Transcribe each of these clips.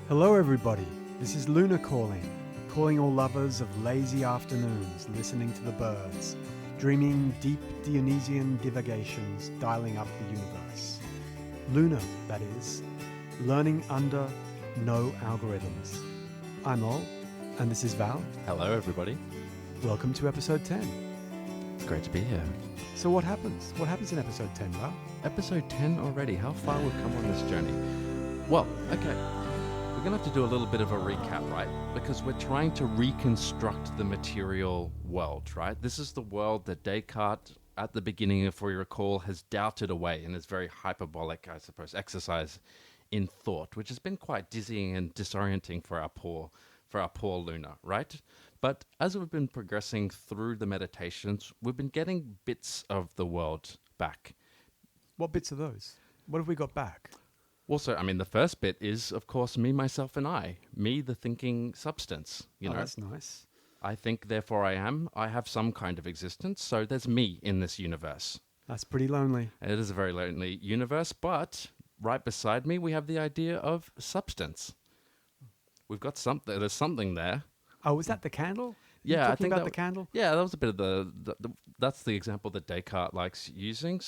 Hello everybody, this is Luna calling all lovers of lazy afternoons, listening to the birds, dreaming deep Dionysian divagations, dialing up the universe. Luna, that is, learning under no algorithms. I'm Ol, and this is Val. Hello everybody. Welcome to episode 10. It's great to be here. So what happens? What happens in episode 10, Val? Episode 10 already. How far we've come on this journey. Well, okay. We're going to have to do a little bit of a recap, right? Because we're trying to reconstruct the material world, right? This is the world that Descartes, at the beginning, if we recall, has doubted away in this very hyperbolic, I suppose, exercise in thought, which has been quite dizzying and disorienting for our poor Luna, right? But as we've been progressing through the meditations, we've been getting bits of the world back. What bits are those? What have we got back? Also, I mean, the first bit is, of course, me, myself, and I. Me, the thinking substance. You know, that's nice. I think, therefore I am. I have some kind of existence, so there's me in this universe. That's pretty lonely. It is a very lonely universe, but right beside me, we have the idea of substance. We've got something. There's something there. Oh, was that the candle? Yeah, I think about the candle. Yeah, that was a bit of that's the example that Descartes likes using.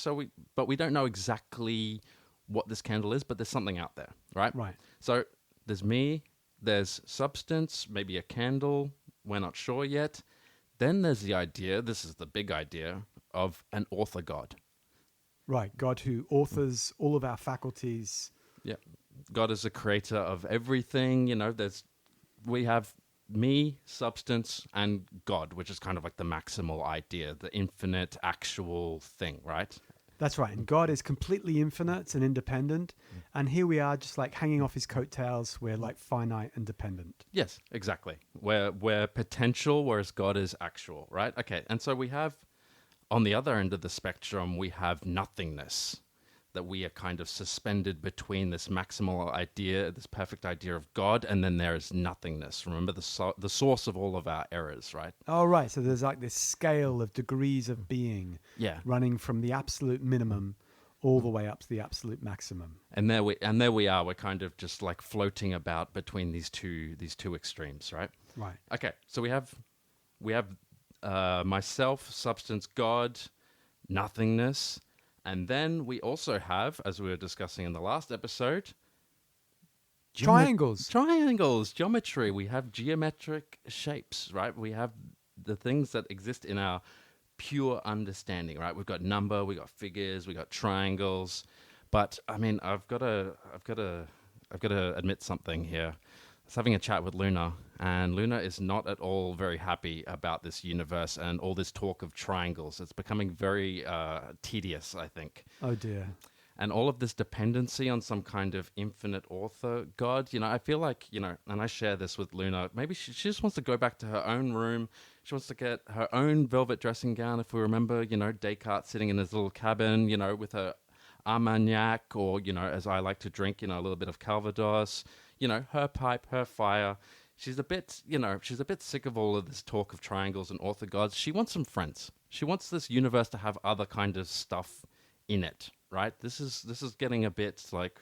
But we don't know exactly what this candle is, but there's something out there, right? Right. So there's me, there's substance, maybe a candle, we're not sure yet. Then there's the idea, this is the big idea, of an author God. Right, God who authors all of our faculties. Yeah. God is the creator of everything, you know, we have me, substance, and God, which is kind of like the maximal idea, the infinite actual thing, right? That's right, and God is completely infinite and independent, and here we are just like hanging off his coattails, we're like finite and dependent. Yes, exactly. We're potential, whereas God is actual, right? Okay, and so we have, on the other end of the spectrum, we have nothingness, that we are kind of suspended between this maximal idea, this perfect idea of God, and then there is nothingness. Remember the source of all of our errors, right? Oh, right, so there's like this scale of degrees of being, Yeah, running from the absolute minimum all the way up to the absolute maximum. and there we are. We're kind of just like floating about between these two extremes, right? Right. Okay, so we have myself, substance, God, nothingness. And then we also have, as we were discussing in the last episode, Triangles, geometry. We have geometric shapes, right? We have the things that exist in our pure understanding, right? We've got number, we got figures, we got triangles. But I mean, I've got to admit something here. I was having a chat with Luna, and Luna is not at all very happy about this universe and all this talk of triangles. It's becoming very tedious, I think. Oh dear. And all of this dependency on some kind of infinite author God, you know, I feel like, you know, and I share this with Luna, maybe she just wants to go back to her own room. She wants to get her own velvet dressing gown. If we remember, you know, Descartes sitting in his little cabin, you know, with her Armagnac, or, you know, as I like to drink, you know, a little bit of Calvados, you know, her pipe, her fire. She's a bit sick of all of this talk of triangles and author gods. She wants some friends. She wants this universe to have other kind of stuff in it, right? This is getting a bit like,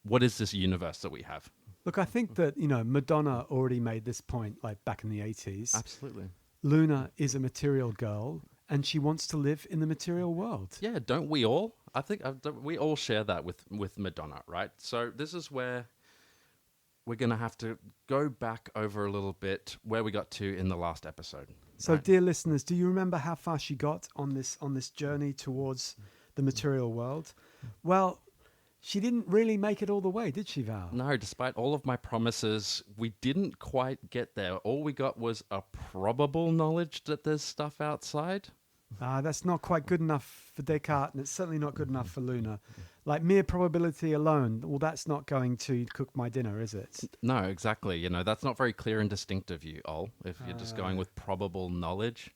what is this universe that we have? Look, I think that, you know, Madonna already made this point like back in the 80s. Absolutely. Luna is a material girl, and she wants to live in the material world. Yeah, don't we all? I think we all share that with Madonna, right? So this is where we're going to have to go back over a little bit where we got to in the last episode. So, right? Dear listeners, do you remember how far she got on this journey towards the material world? Well, she didn't really make it all the way, did she, Val? No, despite all of my promises, we didn't quite get there. All we got was a probable knowledge that there's stuff outside. That's not quite good enough for Descartes, and it's certainly not good enough for Luna. Like mere probability alone, well, that's not going to cook my dinner, is it? No, exactly. You know, that's not very clear and distinct of you, Ol, if you're just going with probable knowledge.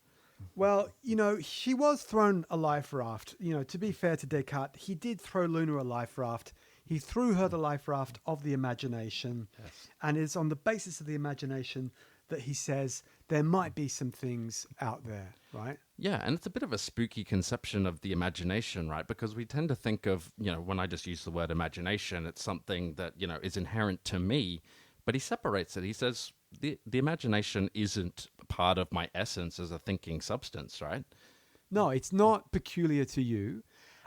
Well, you know, she was thrown a life raft. You know, to be fair to Descartes, he did throw Luna a life raft. He threw her the life raft of the imagination. Yes. And it's on the basis of the imagination that he says there might be some things out there, right? Yeah, and it's a bit of a spooky conception of the imagination, right? Because we tend to think of, when I just use the word imagination, it's something that, is inherent to me. But he separates it. He says the imagination isn't part of my essence as a thinking substance, right? No, it's not peculiar to you.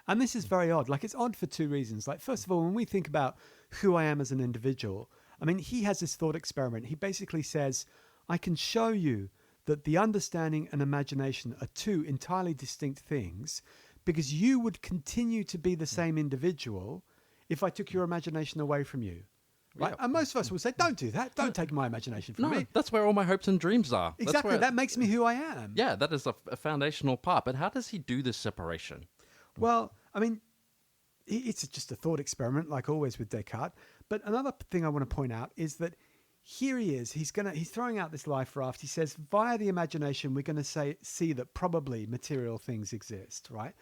And this is very odd. Like, it's odd for two reasons. Like, first of all, when we think about who I am as an individual, I mean, he has this thought experiment. He basically says, I can show you that the understanding and imagination are two entirely distinct things, because you would continue to be the same individual if I took your imagination away from you. Right? Yeah. And most of us will say, don't do that. Don't take my imagination from me. That's where all my hopes and dreams are. Exactly. That makes me who I am. Yeah, that is a foundational part. But how does he do this separation? Well, I mean, it's just a thought experiment, like always with Descartes. But another thing I want to point out is that here he is. He's throwing out this life raft. He says, via the imagination, we're going to see that probably material things exist, right?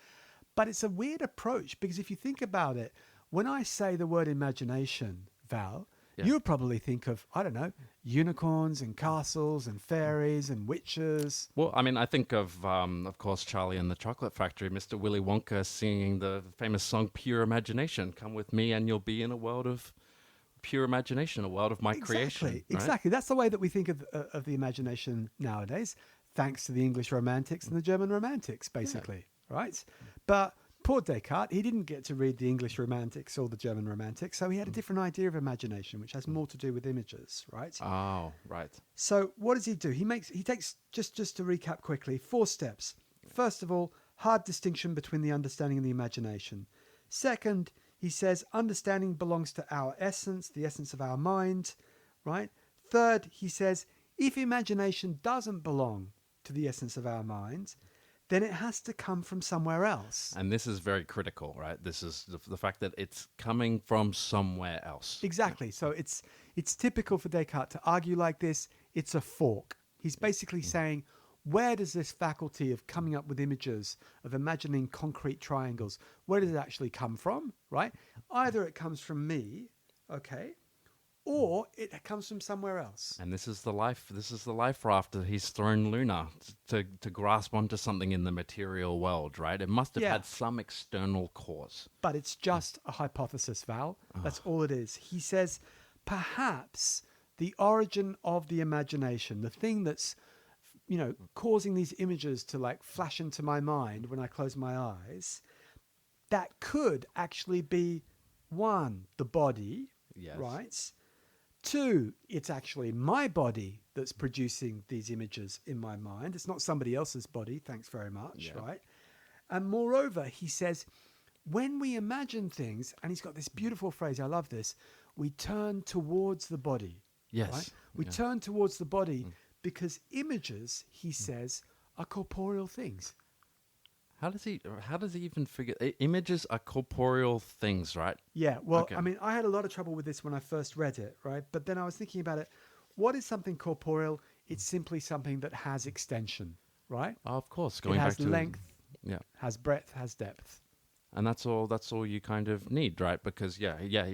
But it's a weird approach, because if you think about it, when I say the word imagination, Val, you would probably think of, I don't know, unicorns and castles and fairies and witches. Well, I mean, I think of course, Charlie and the Chocolate Factory, Mr. Willy Wonka singing the famous song Pure Imagination. Come with me and you'll be in a world of pure imagination, a world of my creation. Right? Exactly. That's the way that we think of the imagination nowadays, thanks to the English Romantics and the German Romantics, basically, right? But poor Descartes, he didn't get to read the English Romantics or the German Romantics, so he had a different idea of imagination, which has more to do with images, right? Oh, right. So what does he do? He takes, just to recap quickly, 4 steps. First of all, hard distinction between the understanding and the imagination. Second, he says understanding belongs to our essence, the essence of our mind, right? Third, he says if imagination doesn't belong to the essence of our mind, then it has to come from somewhere else. And this is very critical, right? This is the fact that it's coming from somewhere else. Exactly. So it's typical for Descartes to argue like this. It's a fork. He's basically saying, where does this faculty of coming up with images, of imagining concrete triangles, where does it actually come from, right? Either it comes from me, okay, or it comes from somewhere else. And this is the life raft that he's thrown Luna to grasp onto something in the material world, right? It must have had some external cause. But it's just a hypothesis, Val. That's all it is. He says, perhaps the origin of the imagination, the thing that's, causing these images to like flash into my mind when I close my eyes, that could actually be 1, the body, right? 2, it's actually my body that's producing these images in my mind. It's not somebody else's body, thanks very much, right? And moreover, he says, when we imagine things, and he's got this beautiful phrase, I love this, we turn towards the body. Yes. Right? We turn towards the body because images, he says, are corporeal things. How does he even figure images are corporeal things, right? Yeah, well, Okay. I mean, I had a lot of trouble with this when I first read it, right? But then I was thinking about it. What is something corporeal? It's simply something that has extension, right? Oh, of course, It has back to length, yeah. has breadth, has depth. And that's all you kind of need, right? Because he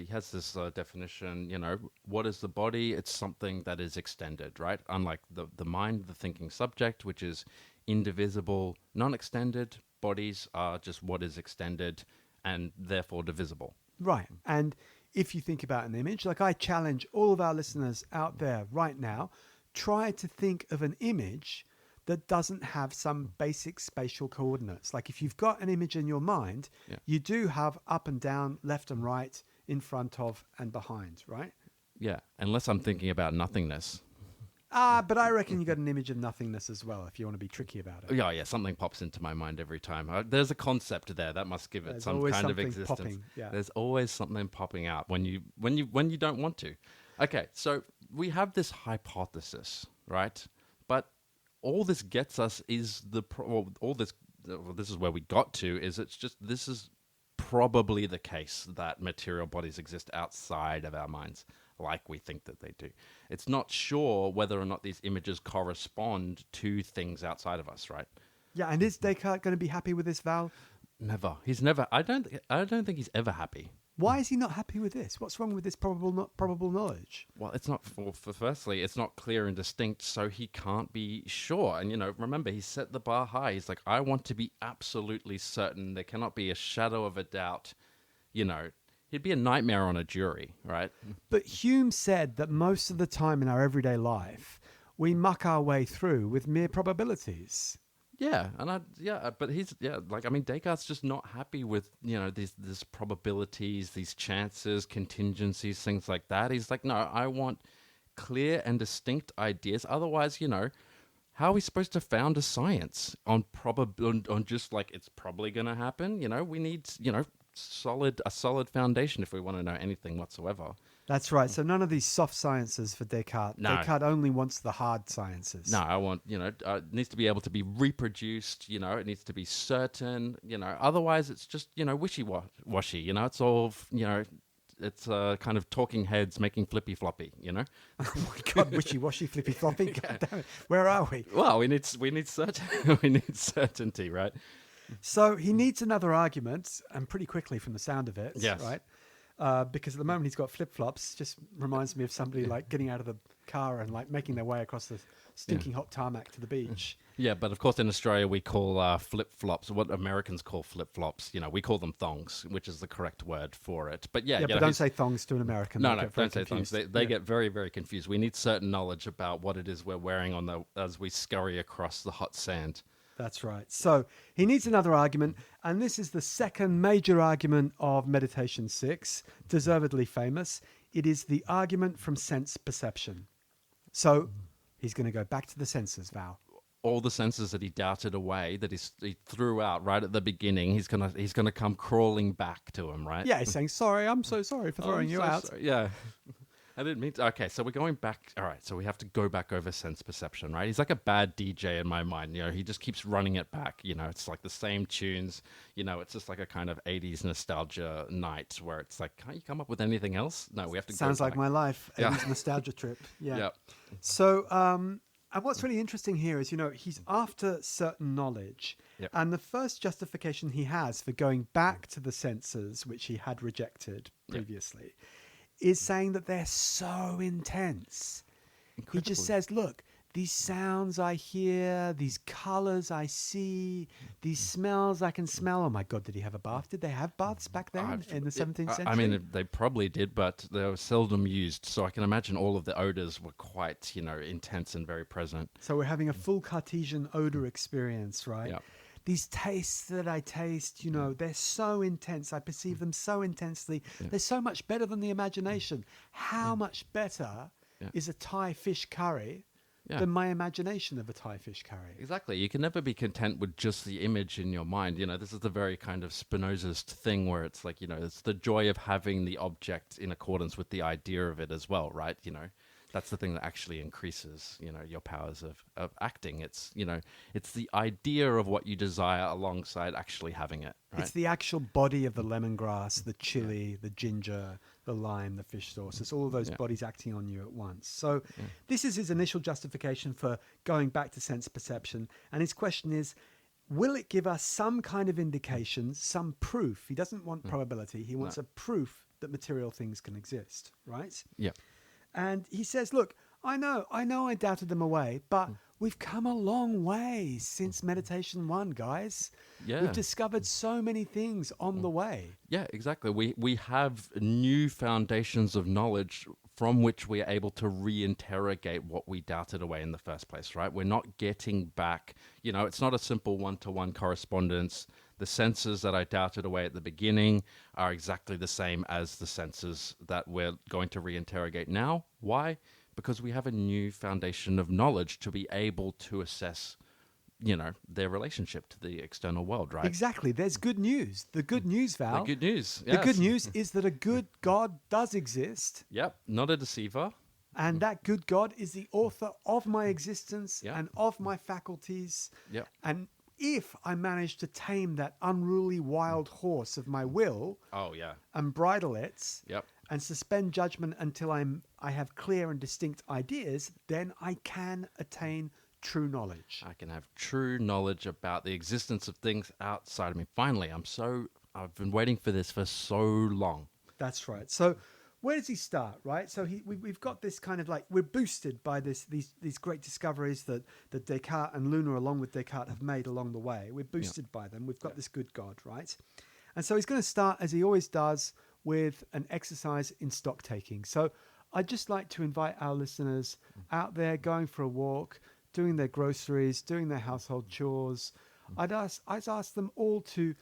has this definition, what is the body? It's something that is extended, right? Unlike the mind, the thinking subject, which is indivisible, non-extended. Bodies are just what is extended and therefore divisible. Right. And if you think about an image, like I challenge all of our listeners out there right now, try to think of an image that doesn't have some basic spatial coordinates. Like if you've got an image in your mind, you do have up and down, left and right, in front of and behind, right? Yeah, unless I'm thinking about nothingness. But I reckon you got an image of nothingness as well, if you want to be tricky about it. Yeah, something pops into my mind every time. There's a concept there that must give it some kind of existence. Popping, yeah. There's always something popping out when you don't want to. Okay, so we have this hypothesis, right? But all this gets us is this is where we got to is this is probably the case that material bodies exist outside of our minds, like we think that they do. It's not sure whether or not these images correspond to things outside of us, right? Yeah, and is Descartes going to be happy with this, Val? Never. He's never. I don't think he's ever happy. Why is he not happy with this? What's wrong with this probable knowledge? Well, it's not for firstly, it's not clear and distinct, so he can't be sure. And remember, he set the bar high. He's like, I want to be absolutely certain. There cannot be a shadow of a doubt. He'd be a nightmare on a jury, right? But Hume said that most of the time in our everyday life, we muck our way through with mere probabilities. Yeah, but Descartes just not happy with these probabilities, these chances, contingencies, things like that. He's like, no, I want clear and distinct ideas. Otherwise, how are we supposed to found a science on just like it's probably going to happen? We need a solid foundation if we want to know anything whatsoever. That's right. So none of these soft sciences for Descartes. No. Descartes only wants the hard sciences. No, I want, it needs to be able to be reproduced, it needs to be certain, otherwise it's just, wishy-washy, it's all, it's kind of talking heads making flippy-floppy, Oh my God, wishy-washy, flippy-floppy, God damn it. Where are we? Well, we need we need certainty, right? So he needs another argument, and pretty quickly from the sound of it, yes. Right? Because at the moment he's got flip-flops. Just reminds me of somebody like getting out of the car and like making their way across the stinking hot tarmac to the beach. Yeah, but of course in Australia we call flip-flops what Americans call flip-flops. We call them thongs, which is the correct word for it. But but don't say thongs to an American. No, don't say thongs. They get very, very confused. We need certain knowledge about what it is we're wearing as we scurry across the hot sand. That's right. So he needs another argument, and this is the second major argument of Meditation 6, deservedly famous. It is the argument from sense perception. So he's going to go back to the senses, Val. All the senses that he doubted away, that he threw out right at the beginning, he's gonna come crawling back to him, right? Yeah, he's saying, sorry, I'm so sorry for throwing you out. Sorry. Yeah. I didn't mean to. Okay, so we're going back. All right, so we have to go back over sense perception, right? He's like a bad DJ in my mind. He just keeps running it back. It's like the same tunes. It's just like a kind of 80s nostalgia night where it's like, can't you come up with anything else? No, we have to Sounds go like back. my life, 80s nostalgia trip. Yeah. Yeah. So, and what's really interesting here is, he's after certain knowledge. Yep. And the first justification he has for going back to the senses, which he had rejected previously, is saying that they're so intense. He just says, look, these sounds I hear, these colors I see, these smells I can smell. Oh my God, did he have a bath? Did they have baths back then in the 17th century? I mean, they probably did, but they were seldom used. So I can imagine all of the odors were quite, intense and very present. So we're having a full Cartesian odor experience, right? Yeah. These tastes that I taste, they're so intense. I perceive them so intensely. Yeah. They're so much better than the imagination. How much better is a Thai fish curry than my imagination of a Thai fish curry? Exactly. You can never be content with just the image in your mind. This is the very kind of Spinozist thing where it's like, it's the joy of having the object in accordance with the idea of it as well, right? That's the thing that actually increases, your powers of acting. It's, it's the idea of what you desire alongside actually having it. Right? It's the actual body of the lemongrass, the chili, the ginger, the lime, the fish sauce. It's all of those bodies acting on you at once. So this is his initial justification for going back to sense perception. And his question is, will it give us some kind of indication, some proof? He doesn't want probability. He wants a proof that material things can exist, right? Yeah. And he says, look, I know I doubted them away, but we've come a long way since Meditation 1, guys. Yeah. We've discovered so many things on the way. Yeah, exactly. We have new foundations of knowledge from which we are able to reinterrogate what we doubted away in the first place, right? We're not getting back, it's not a simple one-to-one correspondence. The senses that I doubted away at the beginning are exactly the same as the senses that we're going to reinterrogate now. Why? Because we have a new foundation of knowledge to be able to assess, their relationship to the external world, right? Exactly. There's good news. The good news, Val. The good news. The good news is that a good God does exist. Yep. Not a deceiver. And that good God is the author of my existence Yep. and of my faculties. Yep. And if I manage to tame that unruly wild horse of my will Oh, yeah. and bridle it Yep. and suspend judgment until I have clear and distinct ideas, then I can attain true knowledge. I can have true knowledge about the existence of things outside of me. Finally, I've been waiting for this for so long. That's right. So where does he start, right? So we've got this kind of like, we're boosted by these great discoveries that Descartes and Luna, along with Descartes, have made along the way. We're Yeah. boosted by them. We've got this good God, right? And so he's going to start, as he always does, with an exercise in stock taking. So I'd just like to invite our listeners out there going for a walk, doing their groceries, doing their household chores. I'd ask them all to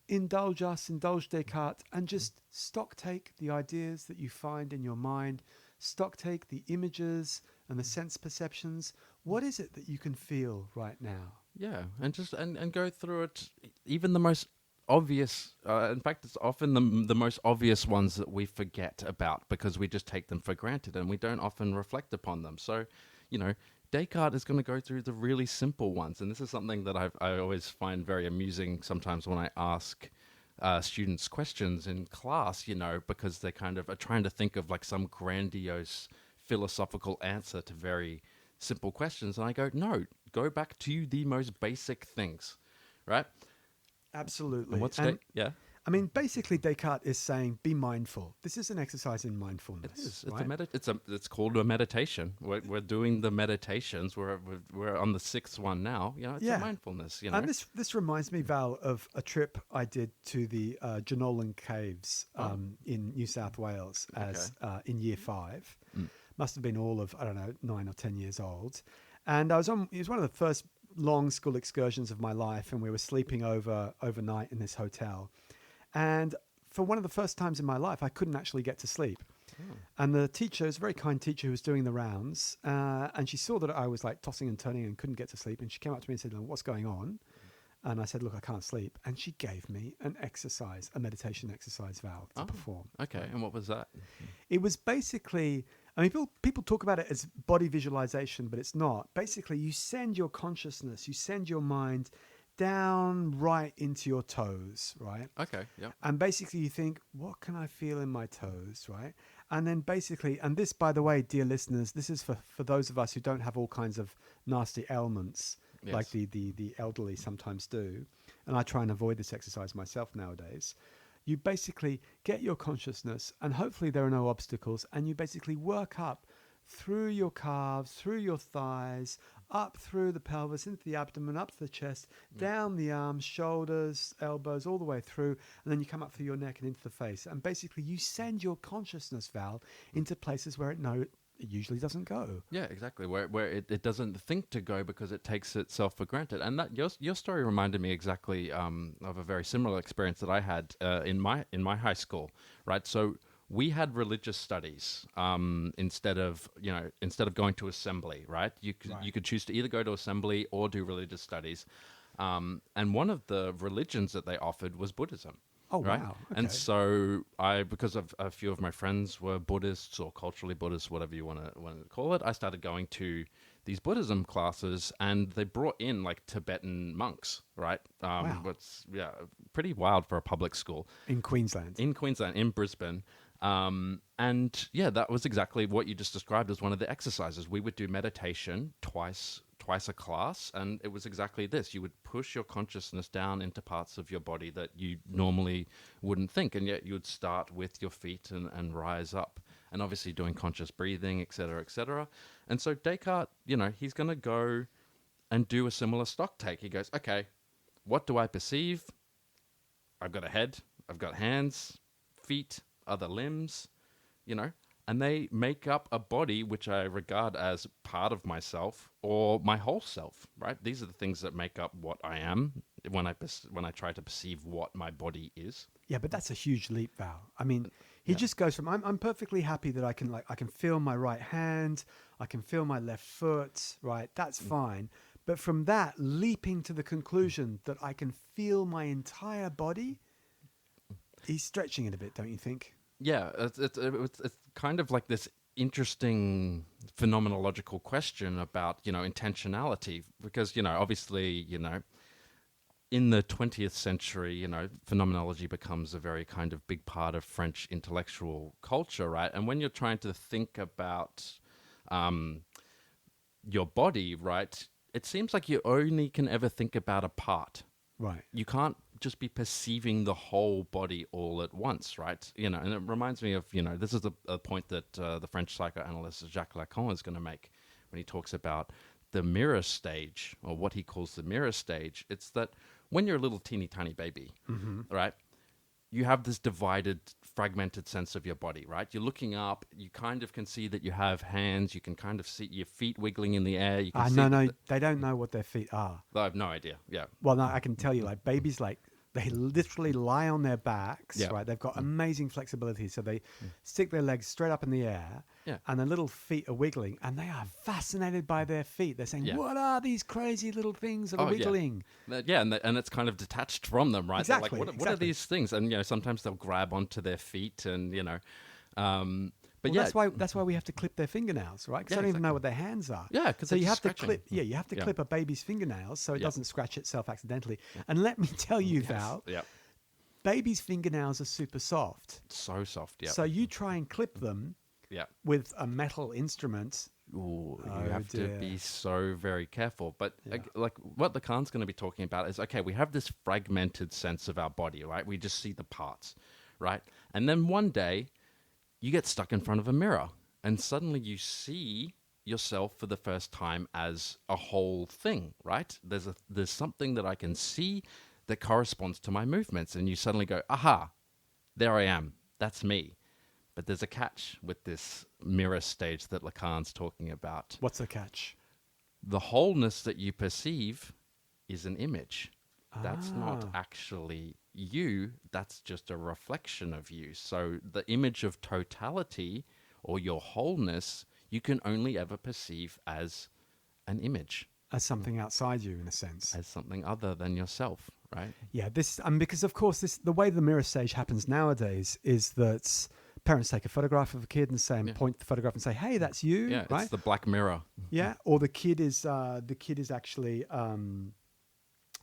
indulge Descartes, and just stock take the ideas that you find in your mind, stock take the images and the sense perceptions. What is it that you can feel right now? Yeah, and just and go through it. Even the most obvious, in fact, it's often the most obvious ones that we forget about because we just take them for granted and we don't often reflect upon them. So, Descartes is going to go through the really simple ones, and this is something that I always find very amusing sometimes when I ask students questions in class, because they kind of are trying to think of like some grandiose philosophical answer to very simple questions, and I go, no, go back to the most basic things, right? Absolutely. And what's yeah? I mean, basically, Descartes is saying, be mindful. This is an exercise in mindfulness. It is. Right? It's called a meditation. We're doing the meditations. We're on the sixth one now. It's a mindfulness. And this reminds me, Val, of a trip I did to the Jenolan Caves in New South Wales in year 5. Must have been all of, I don't know, 9 or 10 years old. And it was one of the first long school excursions of my life, and we were sleeping overnight in this hotel. And for one of the first times in my life, I couldn't actually get to sleep. And the teacher, was a very kind teacher who was doing the rounds, and she saw that I was like tossing and turning and couldn't get to sleep. And she came up to me and said, what's going on? And I said, look, I can't sleep. And she gave me a meditation exercise, Val, to perform. Okay, and what was that? It was basically, I mean, people talk about it as body visualization, but it's not. Basically, you send your consciousness, you send your mind down right into your toes, right? Okay, yeah. And basically you think, what can I feel in my toes, right? And then basically, and this, by the way, dear listeners, this is for those of us who don't have all kinds of nasty ailments, like the elderly sometimes do. And I try and avoid this exercise myself nowadays. You basically get your consciousness, and hopefully there are no obstacles, and you basically work up through your calves, through your thighs, up through the pelvis, into the abdomen, up to the chest, down the arms, shoulders, elbows, all the way through, and then you come up through your neck and into the face. And basically you send your consciousness, Val, into places where it usually doesn't go. Yeah, exactly. Where it doesn't think to go because it takes itself for granted. And that your story reminded me exactly of a very similar experience that I had in my high school, right? So we had religious studies instead of going to assembly, right? You could choose to either go to assembly or do religious studies. And one of the religions that they offered was Buddhism. Oh, right? wow. Okay. And so because of a few of my friends were Buddhists or culturally Buddhists, whatever you want to call it, I started going to these Buddhism classes, and they brought in like Tibetan monks, right? Wow. What's pretty wild for a public school. In Queensland, in Brisbane. And yeah, that was exactly what you just described as one of the exercises. We would do meditation twice a class, and it was exactly this. You would push your consciousness down into parts of your body that you normally wouldn't think, and yet you would start with your feet and rise up, and obviously doing conscious breathing, etc., etc. And so Descartes, he's going to go and do a similar stock take. He goes, okay, what do I perceive? I've got a head, I've got hands, feet, other limbs, and they make up a body which I regard as part of myself or my whole self, right? These are the things that make up what I am when I try to perceive what my body is. Yeah, but that's a huge leap, Val. I mean, he just goes from I'm perfectly happy that I can feel my right hand, I can feel my left foot, right? That's fine. But from that, leaping to the conclusion that I can feel my entire body, he's stretching it a bit, don't you think? Yeah, it's kind of like this interesting phenomenological question about, intentionality, because, obviously, in the 20th century, phenomenology becomes a very kind of big part of French intellectual culture, right? And when you're trying to think about your body, right, it seems like you only can ever think about a part. Right. You can't just be perceiving the whole body all at once, right? And it reminds me of, this is a point that the French psychoanalyst Jacques Lacan is going to make when he talks about the mirror stage, or what he calls the mirror stage. It's that when you're a little teeny tiny baby, right? You have this divided, fragmented sense of your body, right? You're looking up, you kind of can see that you have hands, you can kind of see your feet wiggling in the air. You can see no, they don't know what their feet are. I have no idea, yeah. Well, no, I can tell you, like babies, like they literally lie on their backs, Yeah. right? They've got amazing flexibility. So they stick their legs straight up in the air, Yeah. and their little feet are wiggling, and they are fascinated by their feet. They're saying, Yeah. what are these crazy little things that are wiggling? Yeah, and it's kind of detached from them, right? They're Exactly, like, what are these things? And, sometimes they'll grab onto their feet and, but Well, yeah. that's why we have to clip their fingernails, right? Because Yeah, they don't even exactly. know what their hands are. Yeah, 'cause so they're you just have to scratching. clip. Yeah, you have to Yeah. clip a baby's fingernails so it Yeah. doesn't scratch itself accidentally. And let me tell you, Val, Yeah. babies' fingernails are super soft. So soft, yeah. So you try and clip them Yeah. with a metal instrument. Ooh, Oh, you have dear. to be so very careful. But Yeah. like what Lacan's going to be talking about is, okay, we have this fragmented sense of our body, right? We just see the parts, right? And then one day you get stuck in front of a mirror and suddenly you see yourself for the first time as a whole thing, right? There's something that I can see that corresponds to my movements, and you suddenly go, aha, there I am. That's me. But there's a catch with this mirror stage that Lacan's talking about. What's the catch? The wholeness that you perceive is an image. That's not Ah. actually you. That's just a reflection of you. So the image of totality or your wholeness, you can only ever perceive as an image, As something outside you, in a sense. as something other than yourself, right? Yeah, because of course the way the mirror stage happens nowadays is that parents take a photograph of a kid and say, and point the photograph and say, "Hey, that's you," Yeah, right? it's the black mirror. Yeah, or the kid is actually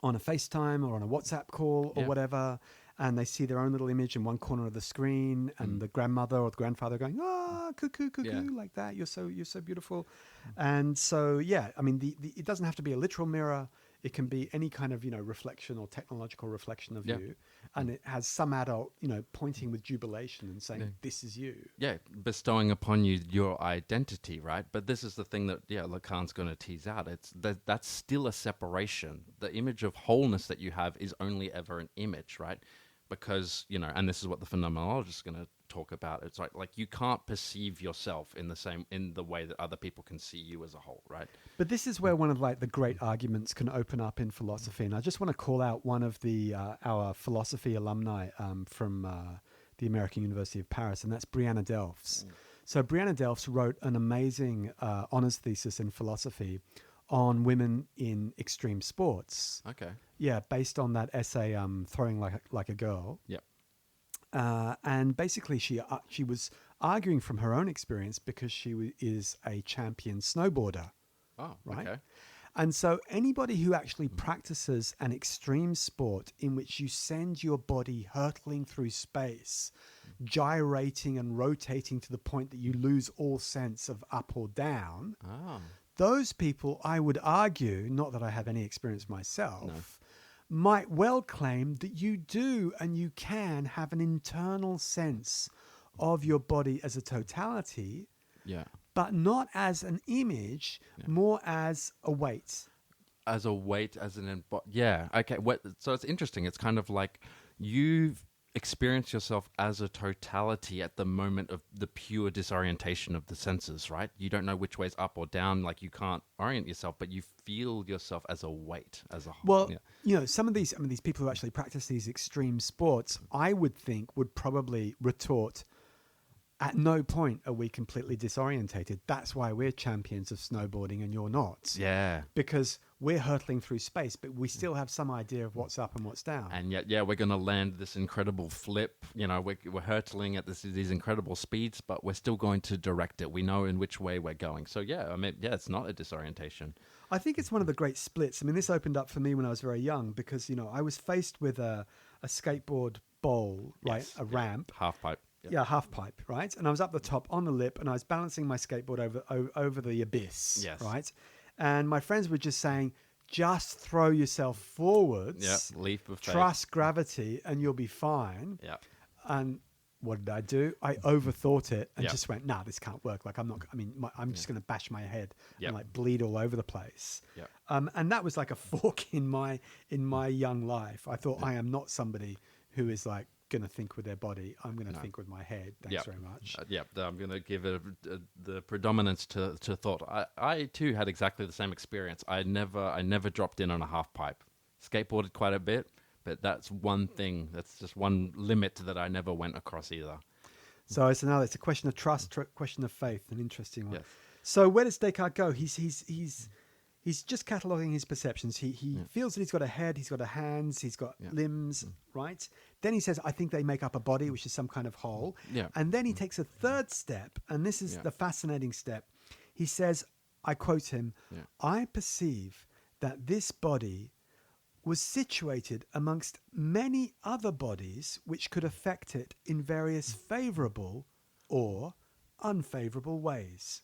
on a FaceTime or on a WhatsApp call or Yeah. whatever, and they see their own little image in one corner of the screen, and the grandmother or the grandfather going, cuckoo, Yeah. like that. You're so beautiful. And so, yeah, I mean, it doesn't have to be a literal mirror. It can be any kind of, reflection or technological reflection of Yeah. you. And it has some adult, pointing with jubilation and saying, this is you. Yeah, bestowing upon you your identity, right? But this is the thing that, Lacan's going to tease out. It's that's still a separation. The image of wholeness that you have is only ever an image, right? Because, and this is what the phenomenologist is going to talk about. It's like you can't perceive yourself in the way that other people can see you as a whole, right? But this is where one of the great arguments can open up in philosophy, and I just want to call out one of our philosophy alumni from the American University of Paris, and that's Brianna Delphs. So Brianna Delphs wrote an amazing honors thesis in philosophy on women in extreme sports. Okay. Yeah, based on that essay, Throwing Like a Girl. Yep. And basically, she was arguing from her own experience because she is a champion snowboarder. Oh, Right. okay. And so anybody who actually practices an extreme sport in which you send your body hurtling through space, gyrating and rotating to the point that you lose all sense of up or down, Oh. those people, I would argue, not that I have any experience myself, might well claim that you do and you can have an internal sense of your body as a totality, Yeah. but not as an image, more as a weight. As a weight, as an yeah. Okay. So it's interesting. It's kind of like you've experienced yourself as a totality at the moment of the pure disorientation of the senses, right? You don't know which way's up or down. Like you can't orient yourself, but you feel yourself as a weight, as a whole. Well, some of these people who actually practice these extreme sports, I would think would probably retort, at no point are we completely disorientated. That's why we're champions of snowboarding and you're not. Yeah. Because we're hurtling through space, but we still have some idea of what's up and what's down. And yet, we're going to land this incredible flip. We're hurtling at these incredible speeds, but we're still going to direct it. We know in which way we're going. So, it's not a disorientation. I think it's one of the great splits. I mean, this opened up for me when I was very young because, I was faced with a skateboard bowl, right? Yes. A ramp. Half pipe. Yep. Yeah, half pipe, right? And I was up the top on the lip and I was balancing my skateboard over the abyss, Yes. right? And my friends were just saying, just throw yourself forwards, Yeah, leap of faith. trust gravity, and you'll be fine. Yeah. And what did I do? I overthought it and Yeah. just went, nah, this can't work. Like, I'm just going to bash my head Yep. and like bleed all over the place. Yep. And that was like a fork in my young life. I thought, I am not somebody who is like going to think with their body. I'm going to think with my head. Thanks very much. I'm going to give it the predominance to thought. I too had exactly the same experience. I never dropped in on a half pipe. Skateboarded quite a bit, but that's one thing. That's just one limit that I never went across either. So it's a question of trust, question of faith, an interesting one. Yes. So where does Descartes go? He's just cataloguing his perceptions. He feels that he's got a head, he's got a hands, he's got limbs, right? Then he says, I think they make up a body, which is some kind of whole. Yeah. And then he takes a third step, and this is the fascinating step. He says, I quote him, I perceive that this body was situated amongst many other bodies which could affect it in various favourable or unfavourable ways.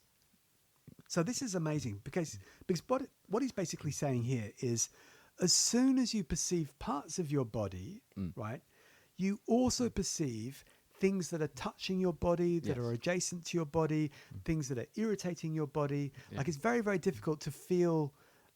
So this is amazing because what he's basically saying here is, as soon as you perceive parts of your body, right, you also perceive things that are touching your body, that are adjacent to your body, things that are irritating your body. Like, it's very, very difficult to feel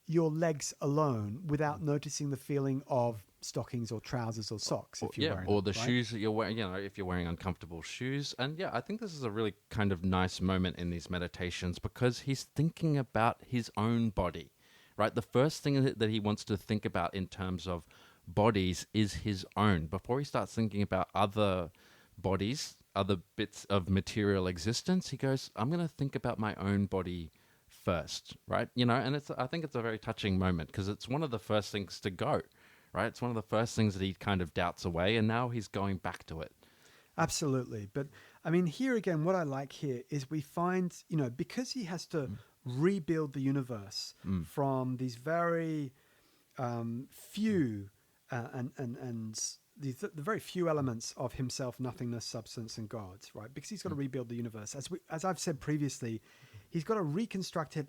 your legs alone without noticing the feeling of stockings or trousers or socks if you're wearing or them, the right? shoes that you're wearing, if you're wearing uncomfortable shoes. And I think this is a really kind of nice moment in these meditations because he's thinking about his own body, right? The first thing that he wants to think about in terms of bodies is his own before he starts thinking about other bodies, other bits of material existence. He goes, I'm going to think about my own body first, right? And I think it's a very touching moment because it's one of the first things to go, right? It's one of the first things that he kind of doubts away, and now he's going back to it. Absolutely. But I mean, here again, what I like here is we find, because he has to rebuild the universe from these very few and the very few elements of himself, nothingness, substance, and God, right? Because he's got to rebuild the universe. As I've said previously, he's got to reconstruct it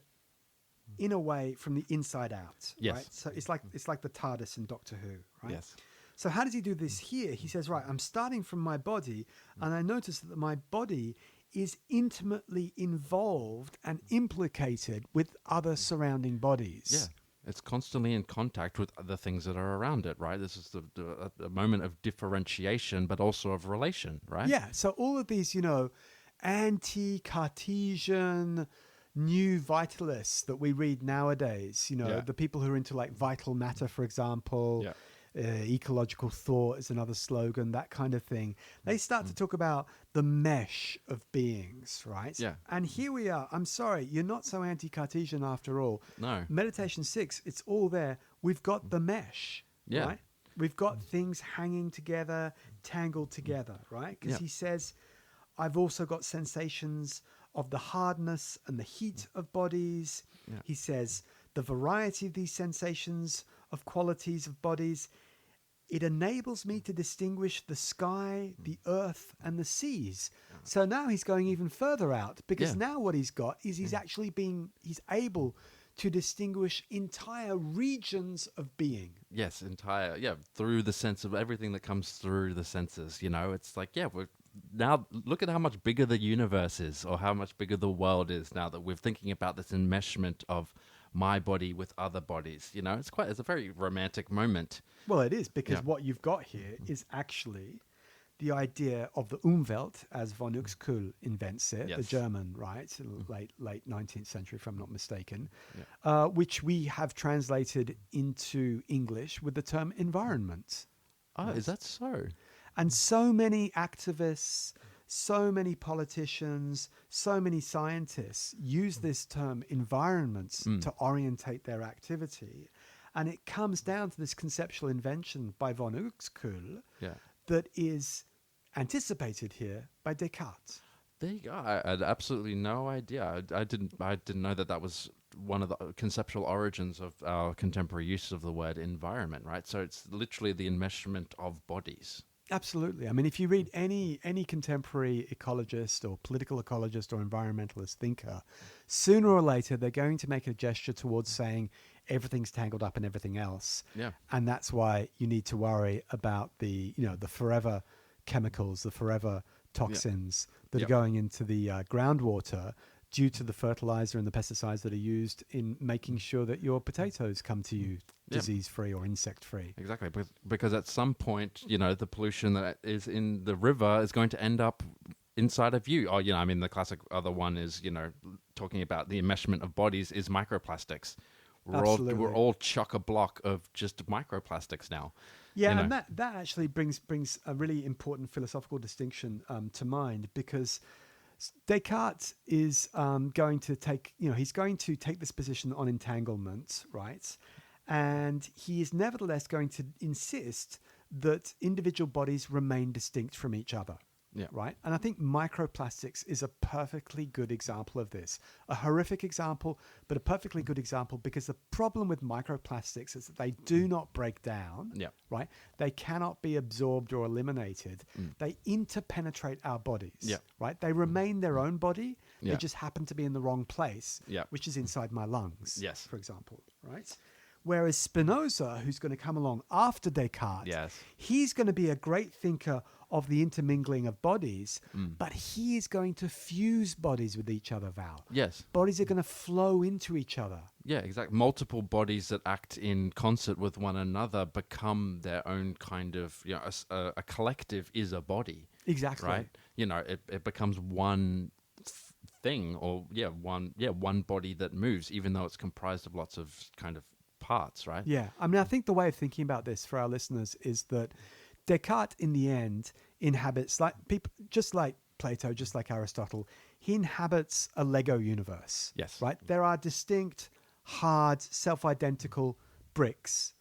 in a way from the inside out, right? So it's like the TARDIS in Doctor Who, right? Yes. So how does he do this here? He says, right, I'm starting from my body, and I notice that my body is intimately involved and implicated with other surrounding bodies. Yeah. It's constantly in contact with the things that are around it, right? This is the moment of differentiation, but also of relation, right? Yeah. So all of these, anti-Cartesian new vitalists that we read nowadays, the people who are into like vital matter, for example, ecological thought is another slogan, that kind of thing. They start to talk about the mesh of beings, right? Yeah. And here we are. I'm sorry, you're not so anti-Cartesian after all. No. Meditation 6, it's all there. We've got the mesh, right? We've got things hanging together, tangled together, right? Because he says, I've also got sensations of the hardness and the heat of bodies. Yeah. He says, the variety of these sensations of qualities of bodies, it enables me to distinguish the sky, the earth, and the seas. So now he's going even further out because now what he's got is he's able to distinguish entire regions of being. Yes, through the sense of everything that comes through the senses. It's like, now look at how much bigger the universe is, or how much bigger the world is now that we're thinking about this enmeshment of my body with other bodies. It's a very romantic moment. Well, it is, because what you've got here is actually the idea of the Umwelt, as von Uexküll invents it, the German, right? Late 19th century, if I'm not mistaken, which we have translated into English with the term environment. Oh, is that so? And so many activists, so many politicians, so many scientists use this term environments to orientate their activity. And it comes down to this conceptual invention by von Uexküll that is anticipated here by Descartes. There you go. I had absolutely no idea. I didn't know that was one of the conceptual origins of our contemporary use of the word environment, right? So it's literally the enmeshment of bodies. Absolutely. I mean, if you read any contemporary ecologist or political ecologist or environmentalist thinker, sooner or later they're going to make a gesture towards saying everything's tangled up in everything else. Yeah. And that's why you need to worry about the forever chemicals, the forever toxins that are going into the groundwater due to the fertilizer and the pesticides that are used in making sure that your potatoes come to you disease-free or insect-free. Exactly, because at some point, the pollution that is in the river is going to end up inside of you. Or, the classic other one is, talking about the enmeshment of bodies is microplastics. We're all chock-a-block of just microplastics now. Yeah, and that actually brings a really important philosophical distinction to mind, because Descartes is going to take this position on entanglement, right? And he is nevertheless going to insist that individual bodies remain distinct from each other. Yeah. Right. And I think microplastics is a perfectly good example of this. A horrific example, but a perfectly good example, because the problem with microplastics is that they do not break down. Yeah. Right. They cannot be absorbed or eliminated. They interpenetrate our bodies. Yeah. Right. They remain their own body. Yeah. They just happen to be in the wrong place, Yeah. which is inside my lungs. Yes. For example. Right. Whereas Spinoza, who's going to come along after Descartes, Yes. he's going to be a great thinker of the intermingling of bodies, but he is going to fuse bodies with each other, Val. Yes. Bodies are going to flow into each other. Yeah, exactly. Multiple bodies that act in concert with one another become their own kind of, a collective is a body. Exactly. Right? It becomes one thing, or one body that moves, even though it's comprised of lots of kind of parts, right? Yeah. I mean, I think the way of thinking about this for our listeners is that Descartes, in the end, inhabits, like people, just like Plato, just like Aristotle, he inhabits a Lego universe. Yes. Right? There are distinct, hard, self-identical bricks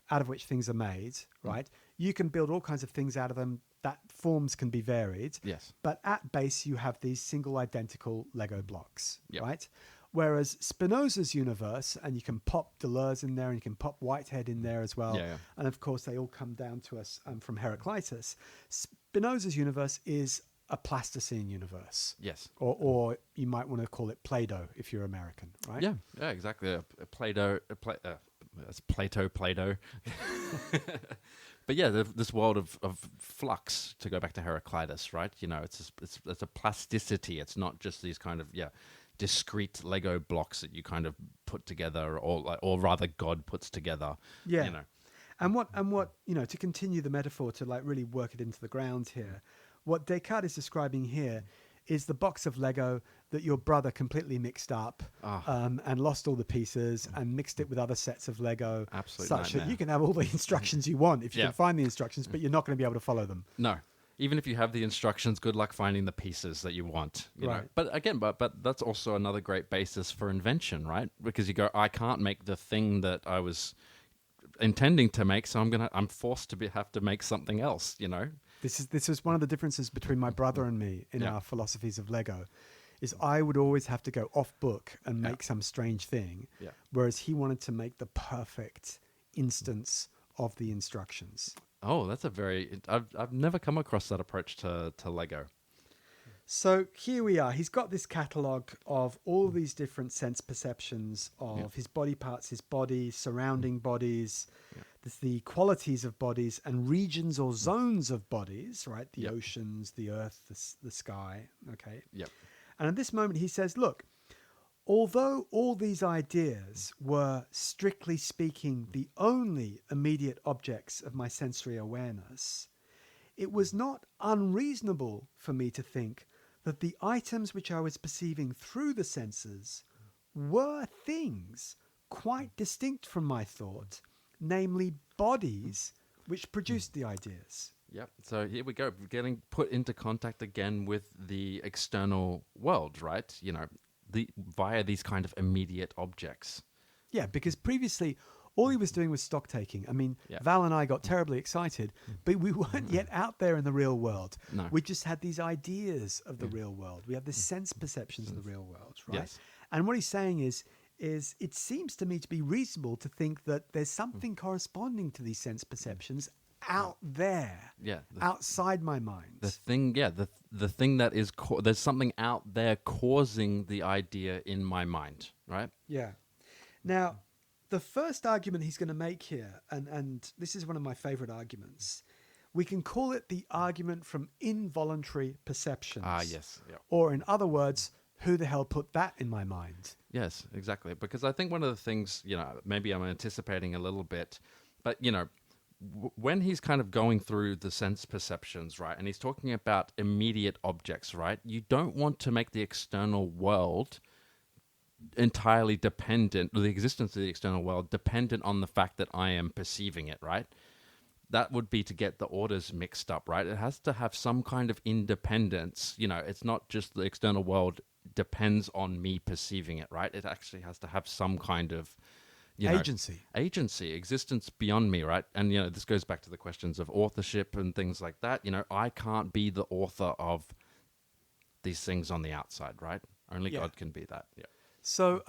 out of which things are made, right? You can build all kinds of things out of them. That forms can be varied. Yes. But at base, you have these single identical Lego blocks, Yep. right? Whereas Spinoza's universe, and you can pop Deleuze in there, and you can pop Whitehead in there as well. Yeah. And of course, they all come down to us from Heraclitus. Spinoza's universe is a Plasticine universe. Yes. Or you might want to call it Play-Doh if you're American, right? Yeah, exactly. Play-Doh. That's Plato. But yeah, this world of flux, to go back to Heraclitus, right? It's a plasticity. It's not just these kind of discrete Lego blocks that you kind of put together, or rather God puts together. Yeah. And what to continue the metaphor, to like really work it into the ground here, what Descartes is describing here is the box of Lego that your brother completely mixed up and lost all the pieces and mixed it with other sets of Lego. Absolute such nightmare. that you can have all the instructions you want if you can find the instructions, but you're not going to be able to follow them. No. Even if you have the instructions, good luck finding the pieces that you want. You Right. know? But again, but that's also another great basis for invention, right? Because you go, I can't make the thing that I was intending to make, so I'm forced to have to make something else. This is one of the differences between my brother and me in our philosophies of Lego, is I would always have to go off book and make some strange thing, whereas he wanted to make the perfect instance of the instructions. Oh, that's I've never come across that approach to Lego. So here we are. He's got this catalogue of all these different sense perceptions of his body parts, his body, surrounding bodies, the qualities of bodies and regions or zones of bodies, right? The oceans, the earth, the sky, okay? Yep. And at this moment he says, look, although all these ideas were, strictly speaking, the only immediate objects of my sensory awareness, it was not unreasonable for me to think that the items which I was perceiving through the senses were things quite distinct from my thought, namely bodies which produced the ideas. Yep. So here we go, getting put into contact again with the external world, right? Via these kind of immediate objects. Yeah, because previously all he was doing was stock taking. I mean, Yeah. Val and I got terribly excited, but we weren't yet out there in the real world. No. We just had these ideas of the real world. We have the sense perceptions of the real world, right? Yes. And what he's saying is it seems to me to be reasonable to think that there's something corresponding to these sense perceptions out there, Yeah. outside my mind. The thing, the thing that is, there's something out there causing the idea in my mind, right? Yeah. Now, the first argument he's going to make here, and this is one of my favorite arguments, we can call it the argument from involuntary perceptions. Ah, yes. Yeah. Or in other words, who the hell put that in my mind? Yes, exactly. Because I think one of the things, maybe I'm anticipating a little bit, but, when he's kind of going through the sense perceptions, right, and he's talking about immediate objects, right, you don't want to make the external world entirely dependent, or the existence of the external world dependent on the fact that I am perceiving it, right? That would be to get the orders mixed up, right? It has to have some kind of independence. It's not just the external world depends on me perceiving it, right? It actually has to have some kind of agency, existence beyond me, right? And this goes back to the questions of authorship and things like that. I can't be the author of these things on the outside, right? Only God can be that. Yeah. So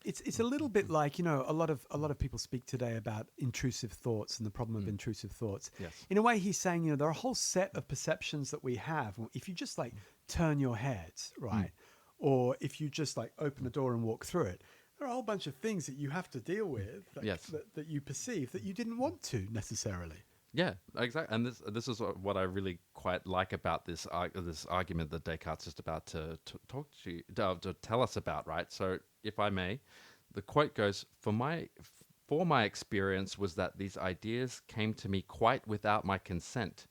it's a little bit like, a lot of people speak today about intrusive thoughts and the problem of intrusive thoughts. Yes. In a way, he's saying, there are a whole set of perceptions that we have. If you just like turn your head, right, or if you just like open the door and walk through it, there are a whole bunch of things that you have to deal with that you perceive that you didn't want to necessarily. Yeah, exactly. And this is what I really quite like about this argument that Descartes is about to talk to you, to tell us about, right? So, if I may, the quote goes, for my experience was that these ideas came to me quite without my consent,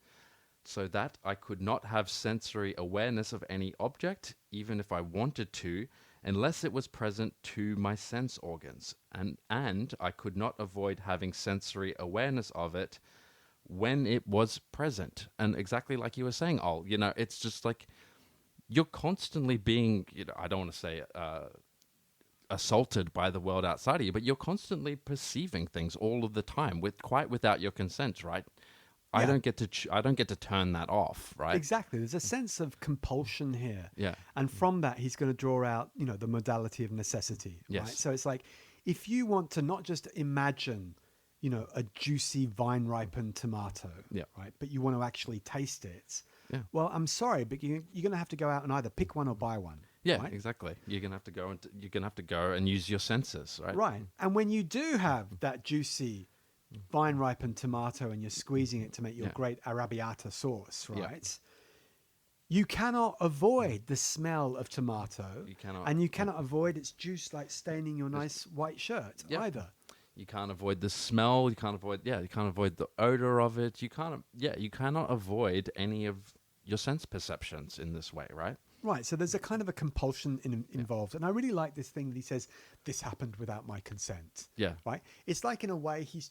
so that I could not have sensory awareness of any object, even if I wanted to, unless it was present to my sense organs, and I could not avoid having sensory awareness of it when it was present. And exactly like you were saying, Ol, it's just like you're constantly being, I don't want to say assaulted by the world outside of you, but you're constantly perceiving things all of the time without your consent, right? Yeah. I don't get to turn that off, right? Exactly. There's a sense of compulsion here. Yeah. And from that, he's going to draw out, the modality of necessity, right? Yes. So it's like, if you want to not just imagine, a juicy vine-ripened tomato, right? But you want to actually taste it. Yeah. Well, I'm sorry, but you're going to have to go out and either pick one or buy one. Yeah, right? Exactly. You're gonna have to go and use your senses, right? Right. And when you do have that juicy vine-ripened tomato and you're squeezing it to make your great arrabbiata sauce, right? You cannot avoid the smell of tomato. You cannot. And you cannot avoid its juice like staining your nice white shirt either. You can't avoid the smell. You can't avoid the odor of it. You cannot avoid any of your sense perceptions in this way, right? Right. So there's a kind of a compulsion involved. And I really like this thing that he says, this happened without my consent. Yeah. Right. It's like, in a way, he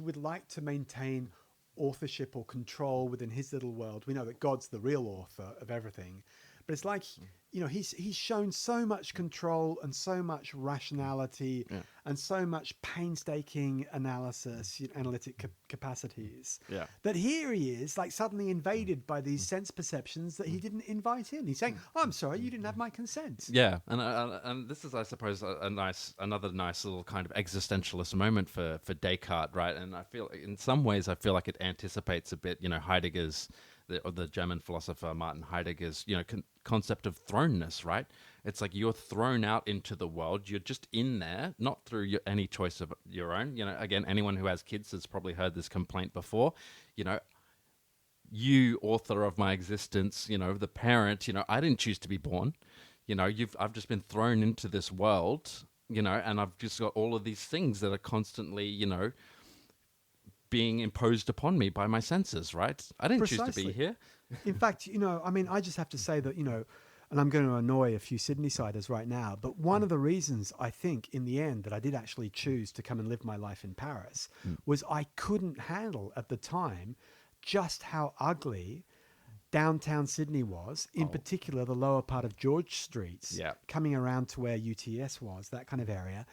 would like to maintain authorship or control within his little world. We know that God's the real author of everything. But it's like, he's shown so much control and so much rationality and so much painstaking analysis, analytic capacities, that here he is like suddenly invaded by these sense perceptions that he didn't invite in. He's saying, oh, I'm sorry, you didn't have my consent. Yeah. And this is, I suppose, another nice little kind of existentialist moment for Descartes, right? And I feel, in some ways, like it anticipates a bit, Heidegger's, the German philosopher Martin Heidegger's, concept of thrownness, right? It's like you're thrown out into the world. You're just in there, not through any choice of your own. Again, anyone who has kids has probably heard this complaint before. You author of my existence, the parent, I didn't choose to be born. I've just been thrown into this world, and I've just got all of these things that are constantly, being imposed upon me by my senses, right? I didn't choose to be here. In fact, I just have to say that, and I'm going to annoy a few Sydney-siders right now, but one of the reasons I think in the end that I did actually choose to come and live my life in Paris was I couldn't handle at the time just how ugly downtown Sydney was, in particular the lower part of George Street, coming around to where UTS was, that kind of area.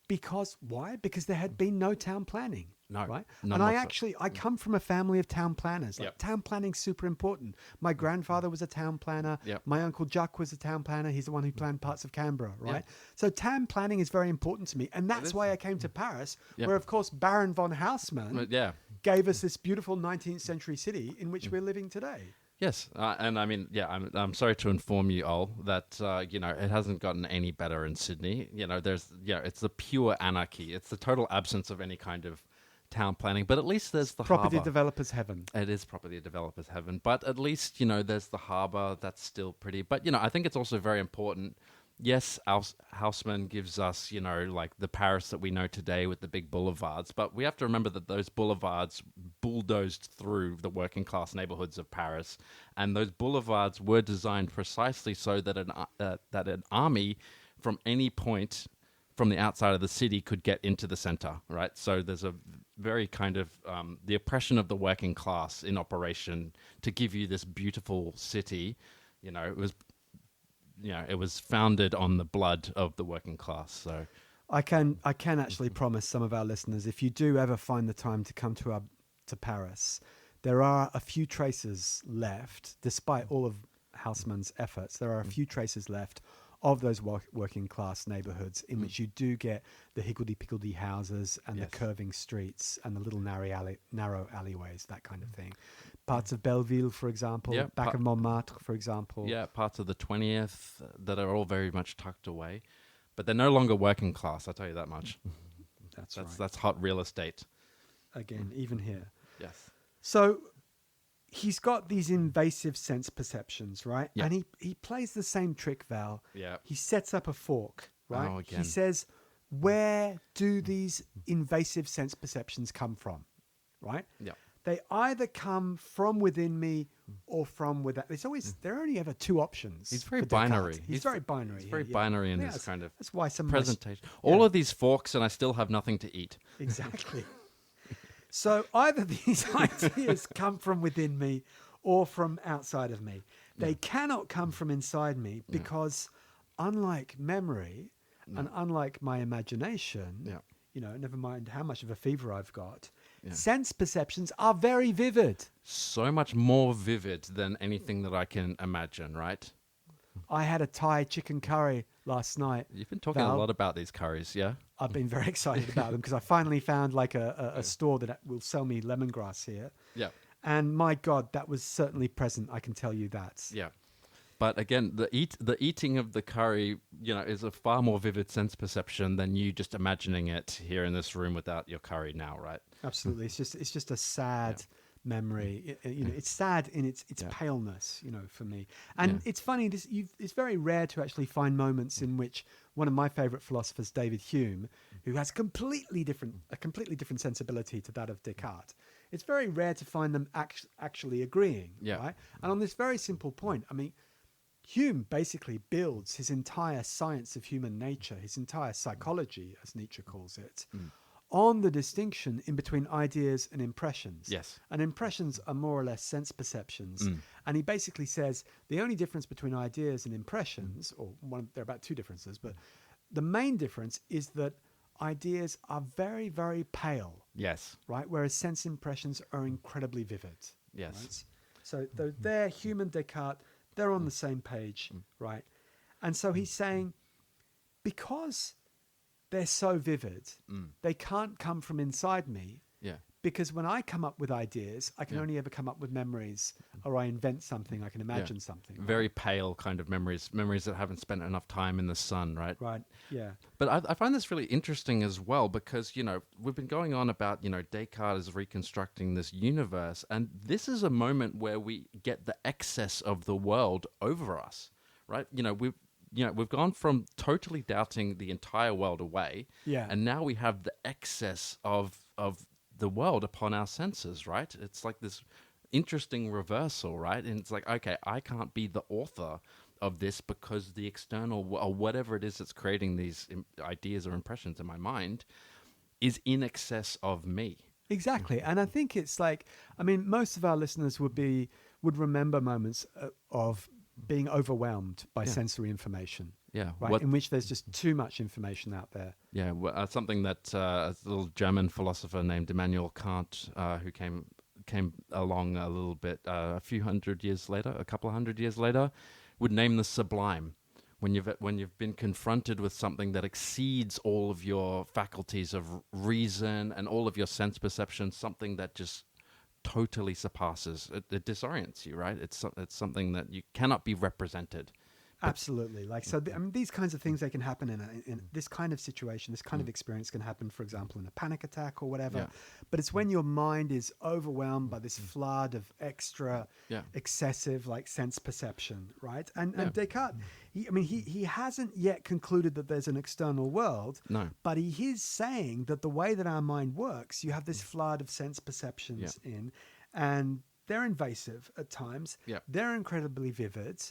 Because why? Because there had been no town planning. No, right? And I come from a family of town planners. Town planning's super important. My grandfather was a town planner. My uncle Juck was a town planner. He's the one who planned parts of Canberra, right? So town planning is very important to me. And that's why I came to Paris, where, of course, Baron von Haussmann gave us this beautiful 19th century city in which we're living today. Yes, and I mean, yeah, I'm sorry to inform you all that it hasn't gotten any better in Sydney. It's the pure anarchy. It's the total absence of any kind of town planning. But at least there's the Property harbour. developers heaven. It is property developers heaven. But at least there's the harbour. That's still pretty. But I think it's also very important. Yes, Haussmann gives us, like the Paris that we know today with the big boulevards, but we have to remember that those boulevards bulldozed through the working class neighborhoods of Paris, and those boulevards were designed precisely so that an army from any point from the outside of the city could get into the center, right? So there's a very kind of the oppression of the working class in operation to give you this beautiful city. It was founded on the blood of the working class. So I can actually promise some of our listeners, if you do ever find the time to come to Paris, there are a few traces left, despite all of Haussmann's efforts. There are a few traces left of those working class neighborhoods in which you do get the higgledy-piggledy houses and the curving streets and the little narrow alleyways, that kind of thing. Parts of Belleville, for example, back of Montmartre, for example. Yeah, parts of the 20th that are all very much tucked away. But they're no longer working class, I'll tell you that much. That's right. That's hot real estate. Again, even here. Yes. So he's got these invasive sense perceptions, right? Yeah. And he plays the same trick, Val. Yeah. He sets up a fork, right? Oh, again. He says, where do these invasive sense perceptions come from, right? Yeah. They either come from within me or from without. There are only ever two options. He's very for Descartes. binary. He's very binary. He's very yeah. binary in Yeah, his kind of that's why some presentation. All of these forks, and I still have nothing to eat. Exactly. So either these ideas come from within me or from outside of me. They cannot come from inside me because, unlike memory and unlike my imagination, never mind how much of a fever I've got, sense perceptions are very vivid. So much more vivid than anything that I can imagine, right? I had a Thai chicken curry last night. You've been talking a lot about these curries, yeah? I've been very excited about them because I finally found like a store that will sell me lemongrass here. Yeah. And my God, that was certainly present. I can tell you that. Yeah. But again, the eating of the curry, is a far more vivid sense perception than you just imagining it here in this room without your curry now, right? Absolutely. It's just a sad memory. It's sad in its paleness, for me. And it's funny. It's very rare to actually find moments in which one of my favorite philosophers, David Hume, who has a completely different sensibility to that of Descartes. It's very rare to find them actually agreeing, right? And on this very simple point, I mean, Hume basically builds his entire science of human nature, his entire psychology, as Nietzsche calls it, on the distinction in between ideas and impressions. Yes. And impressions are more or less sense perceptions. And he basically says the only difference between ideas and impressions, there are about two differences, but the main difference is that ideas are very, very pale. Yes. Right? Whereas sense impressions are incredibly vivid. Yes. Right? So they're Hume and Descartes, they're on the same page, right? And so he's saying, because they're so vivid, they can't come from inside me. Yeah. Because when I come up with ideas, I can only ever come up with memories, or I invent something, I can imagine something. Right? Very pale kind of memories that haven't spent enough time in the sun, right? Right, yeah. But I find this really interesting as well because, we've been going on about, Descartes is reconstructing this universe, and this is a moment where we get the excess of the world over us, right? We've gone from totally doubting the entire world away, and now we have the excess of the world upon our senses, right? It's like this interesting reversal, right? And it's like, okay, I can't be the author of this because the external or whatever it is that's creating these ideas or impressions in my mind is in excess of me. Exactly. And I think it's like, most of our listeners would remember moments of being overwhelmed by sensory information. Yeah. Right. In which there's just too much information out there. Yeah. Something that a little German philosopher named Immanuel Kant, who came along a little bit, a couple of hundred years later, would name the sublime. When you've been confronted with something that exceeds all of your faculties of reason and all of your sense perception, something that just totally surpasses. It disorients you, right? It's something that you cannot be represented. Absolutely. Like, so, I mean, these kinds of things, they can happen in this kind of situation, this kind of experience can happen, for example, in a panic attack or whatever. Yeah. But it's when your mind is overwhelmed by this flood of extra, Yeah. excessive, like, sense perception, right? And Yeah. Descartes, he hasn't yet concluded that there's an external world, No. but he is saying that the way that our mind works, you have this flood of sense perceptions and they're invasive at times. Yeah. They're incredibly vivid.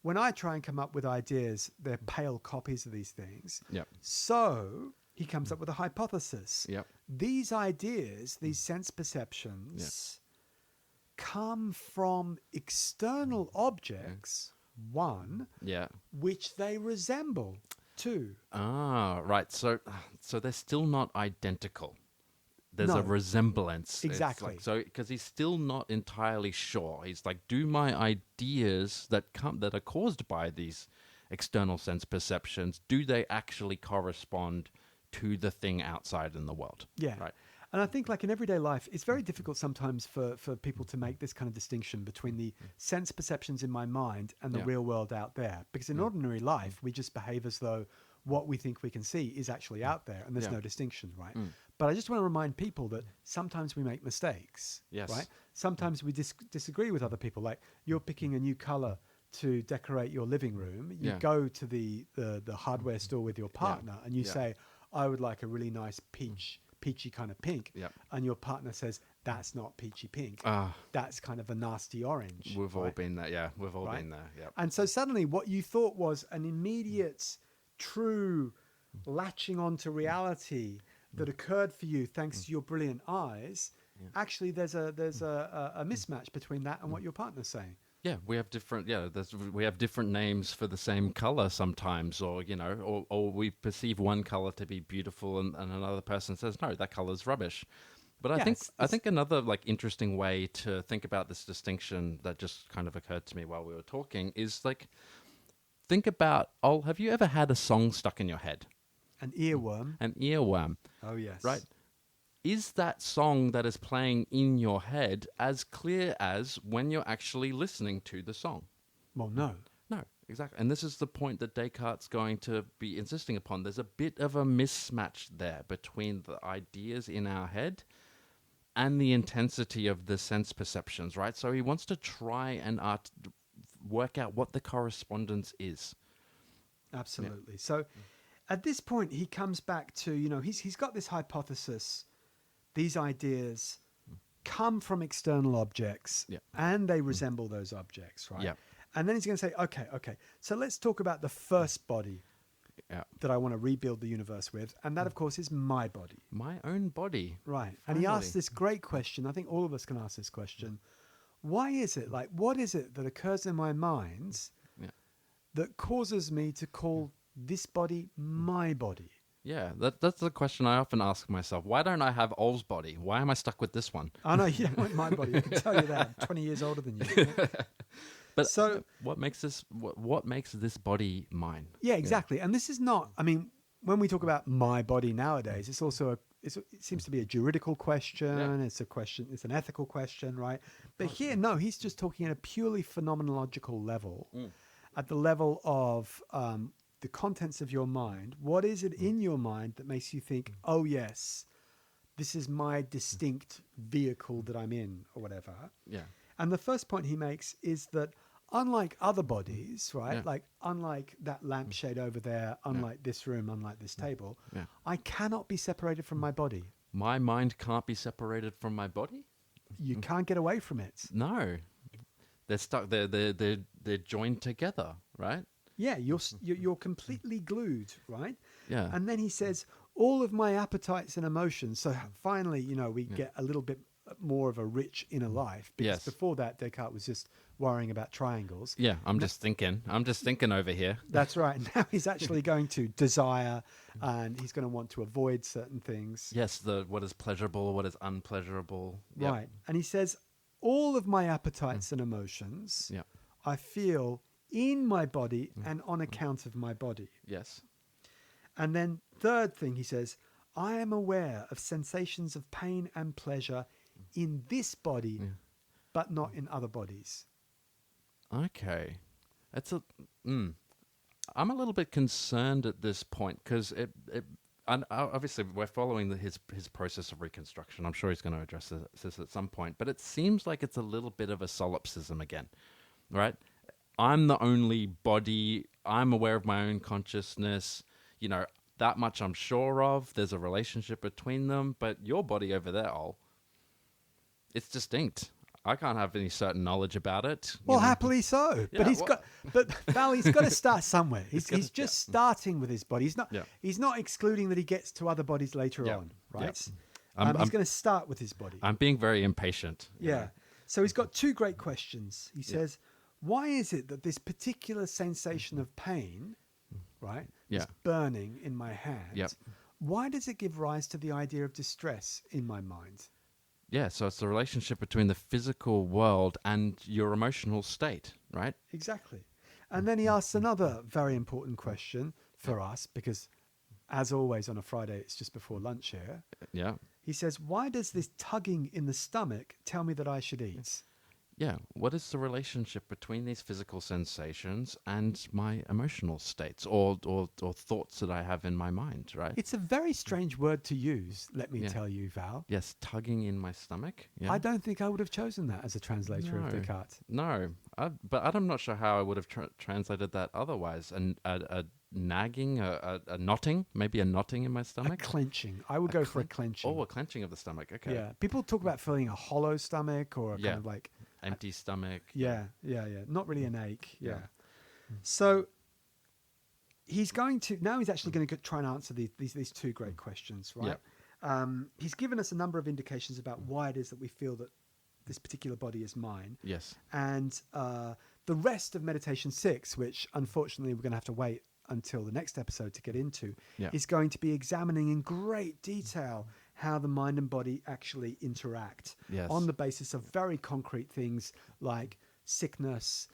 When I try and come up with ideas, they're pale copies of these things. Yep. So he comes up with a hypothesis. Yep. These ideas, these sense perceptions, come from external objects, one, Yeah. which they resemble, two. Ah, right. So they're still not identical. There's No. a resemblance. Exactly. So because he's still not entirely sure. He's like, do my ideas that are caused by these external sense perceptions, do they actually correspond to the thing outside in the world? Yeah. Right. And I think, like, in everyday life, it's very difficult sometimes for people to make this kind of distinction between the sense perceptions in my mind and the real world out there. Because in ordinary life, we just behave as though what we think we can see is actually out there, and there's no distinction, right? But I just want to remind people that sometimes we make mistakes, Yes. right? Sometimes we disagree with other people. Like, you're picking a new color to decorate your living room. You go to the hardware store with your partner and you say, I would like a really nice peachy kind of pink. Yep. And your partner says, that's not peachy pink. That's kind of a nasty orange. We've all right? been there. Yeah, we've all Right? been there. Yeah. And so suddenly what you thought was an immediate, true latching onto reality that occurred for you thanks to your brilliant eyes, actually there's a mismatch between that and what your partner's saying. Yeah, we have different. Yeah, we have different names for the same color sometimes, or or we perceive one color to be beautiful, and another person says no, that color's rubbish. But I think another like interesting way to think about this distinction that just kind of occurred to me while we were talking is like, think about, have you ever had a song stuck in your head? An earworm. An earworm. Oh, yes. Right. Is that song that is playing in your head as clear as when you're actually listening to the song? Well, no. No, exactly. And this is the point that Descartes' going to be insisting upon. There's a bit of a mismatch there between the ideas in our head and the intensity of the sense perceptions, right? So he wants to try and work out what the correspondence is. Absolutely. So at this point, he comes back to, he's got this hypothesis. These ideas come from external objects and they resemble those objects, right? Yeah. And then he's going to say, okay, so let's talk about the first body that I want to rebuild the universe with. And that, of course, is my body. My own body. Right. Finally. And he asks this great question. I think all of us can ask this question. Why is it, like, what is it that occurs in my mind that causes me to call this body my body? Yeah, that's the question I often ask myself. Why don't I have Ol's body? Why am I stuck with this one? I know, you don't want my body. I can tell you that. I'm 20 years older than you. But so, what makes this body mine? Yeah, exactly. And this is not, I mean, when we talk about my body nowadays, it's also it seems to be a juridical question. Yeah. It's an ethical question, right? But here, no, he's just talking at a purely phenomenological level, at the level of the contents of your mind. What is it in your mind that makes you think, oh yes, this is my distinct vehicle that I'm in, or whatever? Yeah. And the first point he makes is that unlike other bodies, right? Yeah. Like unlike that lampshade over there, unlike this room, unlike this table, I cannot be separated from my body. My mind can't be separated from my body? You can't get away from it. No. They're stuck. They're joined together, right? Yeah, you're completely glued, right? Yeah. And then he says, all of my appetites and emotions. So finally, we get a little bit more of a rich inner life. Because before that, Descartes was just worrying about triangles. Yeah, I'm just thinking over here. That's right. Now he's actually going to desire, and he's going to want to avoid certain things. Yes, what is pleasurable, what is unpleasurable. Yep. Right. And he says, all of my appetites and emotions, I feel in my body and on account of my body. Yes. And then third thing he says, I am aware of sensations of pain and pleasure in this body, Yeah. but not in other bodies. Okay. It's a. I'm a little bit concerned at this point because and obviously we're following his process of reconstruction. I'm sure he's going to address this at some point, but it seems like it's a little bit of a solipsism again, right? I'm the only body. I'm aware of my own consciousness. You know, that much I'm sure of. There's a relationship between them, but your body over there, it's distinct. I can't have any certain knowledge about it. Well, happily so. Yeah, But Val, he's got to start somewhere. He's gotta- just starting with his body. Yeah. He's not excluding that he gets to other bodies later Yeah. on, right? I'm- He's going to start with his body. I'm being very impatient. you Yeah. know. So he's got two great questions. He says, why is it that this particular sensation of pain, right, Yeah. this burning in my hand, Yep. why does it give rise to the idea of distress in my mind? Yeah, so it's the relationship between the physical world and your emotional state, right? Exactly. And then he asks another very important question for us, because as always on a Friday, it's just before lunch here. Yeah. He says, why does this tugging in the stomach tell me that I should eat? Yeah. What is the relationship between these physical sensations and my emotional states or thoughts that I have in my mind, right? It's a very strange word to use, let me Yeah. tell you, Val. Yes, tugging in my stomach. Yeah. I don't think I would have chosen that as a translator of No. Descartes. No, but I'm not sure how I would have translated that otherwise. And a nagging, a knotting, maybe a knotting in my A stomach. clenching. I would go for a clenching. Oh, a clenching of the stomach. Okay. Yeah. People talk about feeling a hollow stomach or a Yeah. kind of like, Empty stomach. yeah. Not really an ache. Yeah. Yeah. So he's actually going to try and answer these two great questions, right? He's given us a number of indications about why it is that we feel that this particular body is mine. Yes. And the rest of Meditation 6, which unfortunately we're going to have to wait until the next episode to get into, Yeah. is going to be examining in great detail how the mind and body actually interact Yes. on the basis of very concrete things like sickness,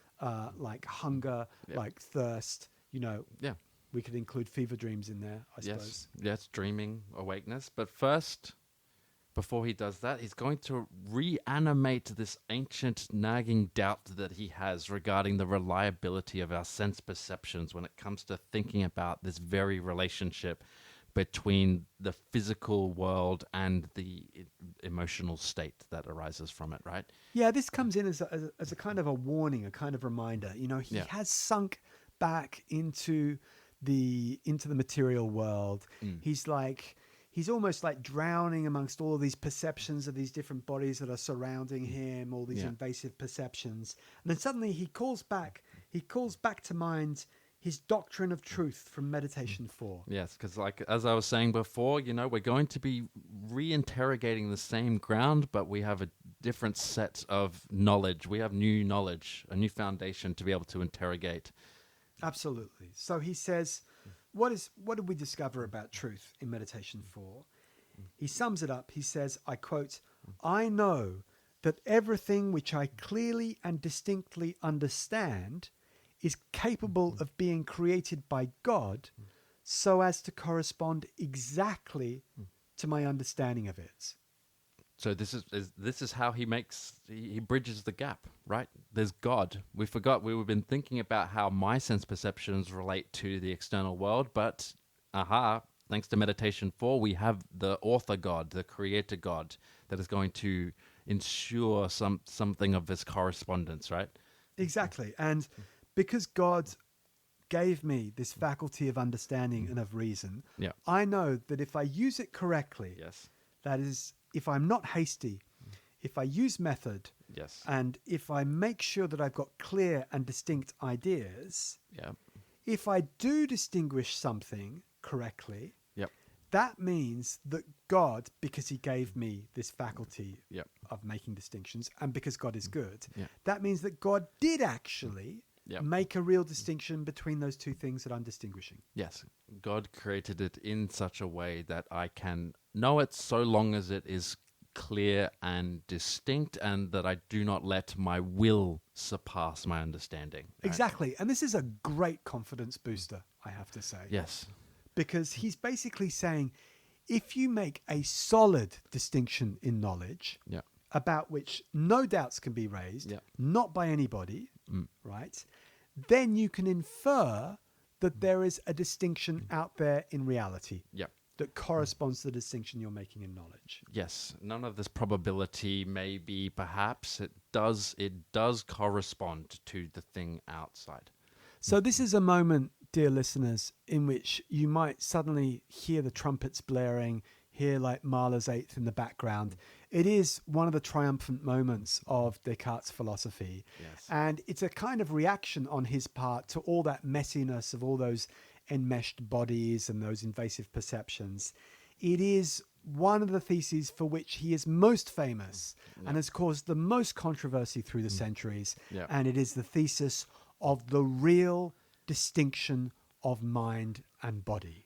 like hunger, Yeah. like thirst. You know, Yeah. we could include fever dreams in there, I suppose. Yes, dreaming, awakeness. But first, before he does that, he's going to reanimate this ancient nagging doubt that he has regarding the reliability of our sense perceptions when it comes to thinking about this very relationship between the physical world and the emotional state that arises from it, right? Yeah, this comes in as a kind of a warning, a kind of reminder. You know, he Yeah. has sunk back into the material world. He's almost like drowning amongst all of these perceptions of these different bodies that are surrounding him, all these Yeah. invasive perceptions. And then suddenly he calls back to mind his doctrine of truth from Meditation 4. Yes, because like as I was saying before, you know, we're going to be reinterrogating the same ground, but we have a different set of knowledge. We have new knowledge, a new foundation to be able to interrogate. Absolutely. So he says, what did we discover about truth in Meditation 4? He sums it up. He says, I quote, I know that everything which I clearly and distinctly understand is capable of being created by God so as to correspond exactly to my understanding of it. So this is how he bridges the gap, right? There's God. We've been thinking about how my sense perceptions relate to the external world, but thanks to Meditation 4, we have the author God, the creator God, that is going to ensure something of this correspondence, right? Exactly. And because God gave me this faculty of understanding and of reason, Yeah. I know that if I use it correctly, Yes. that is, if I'm not hasty, if I use method, Yes. and if I make sure that I've got clear and distinct ideas, Yeah. if I do distinguish something correctly, Yep. that means that God, because he gave me this faculty Yep. of making distinctions, and because God is good, Yeah. that means that God did actually Yep. make a real distinction between those two things that I'm distinguishing. Yes. God created it in such a way that I can know it so long as it is clear and distinct, and that I do not let my will surpass my understanding. Right? Exactly. And this is a great confidence booster, I have to say. Yes. Because he's basically saying, if you make a solid distinction in knowledge, Yeah. about which no doubts can be raised, Yeah. not by anybody, Mm. right? Then you can infer that there is a distinction out there in reality Yeah. that corresponds to the distinction you're making in knowledge. Yes, none of this probability, maybe, perhaps it does correspond to the thing outside. So this is a moment, dear listeners, in which you might suddenly hear the trumpets blaring, hear like Mahler's Eighth in the background. It is one of the triumphant moments of Descartes' philosophy. Yes. And it's a kind of reaction on his part to all that messiness of all those enmeshed bodies and those invasive perceptions. It is one of the theses for which he is most famous and has caused the most controversy through the centuries. Yeah. And it is the thesis of the real distinction of mind and body.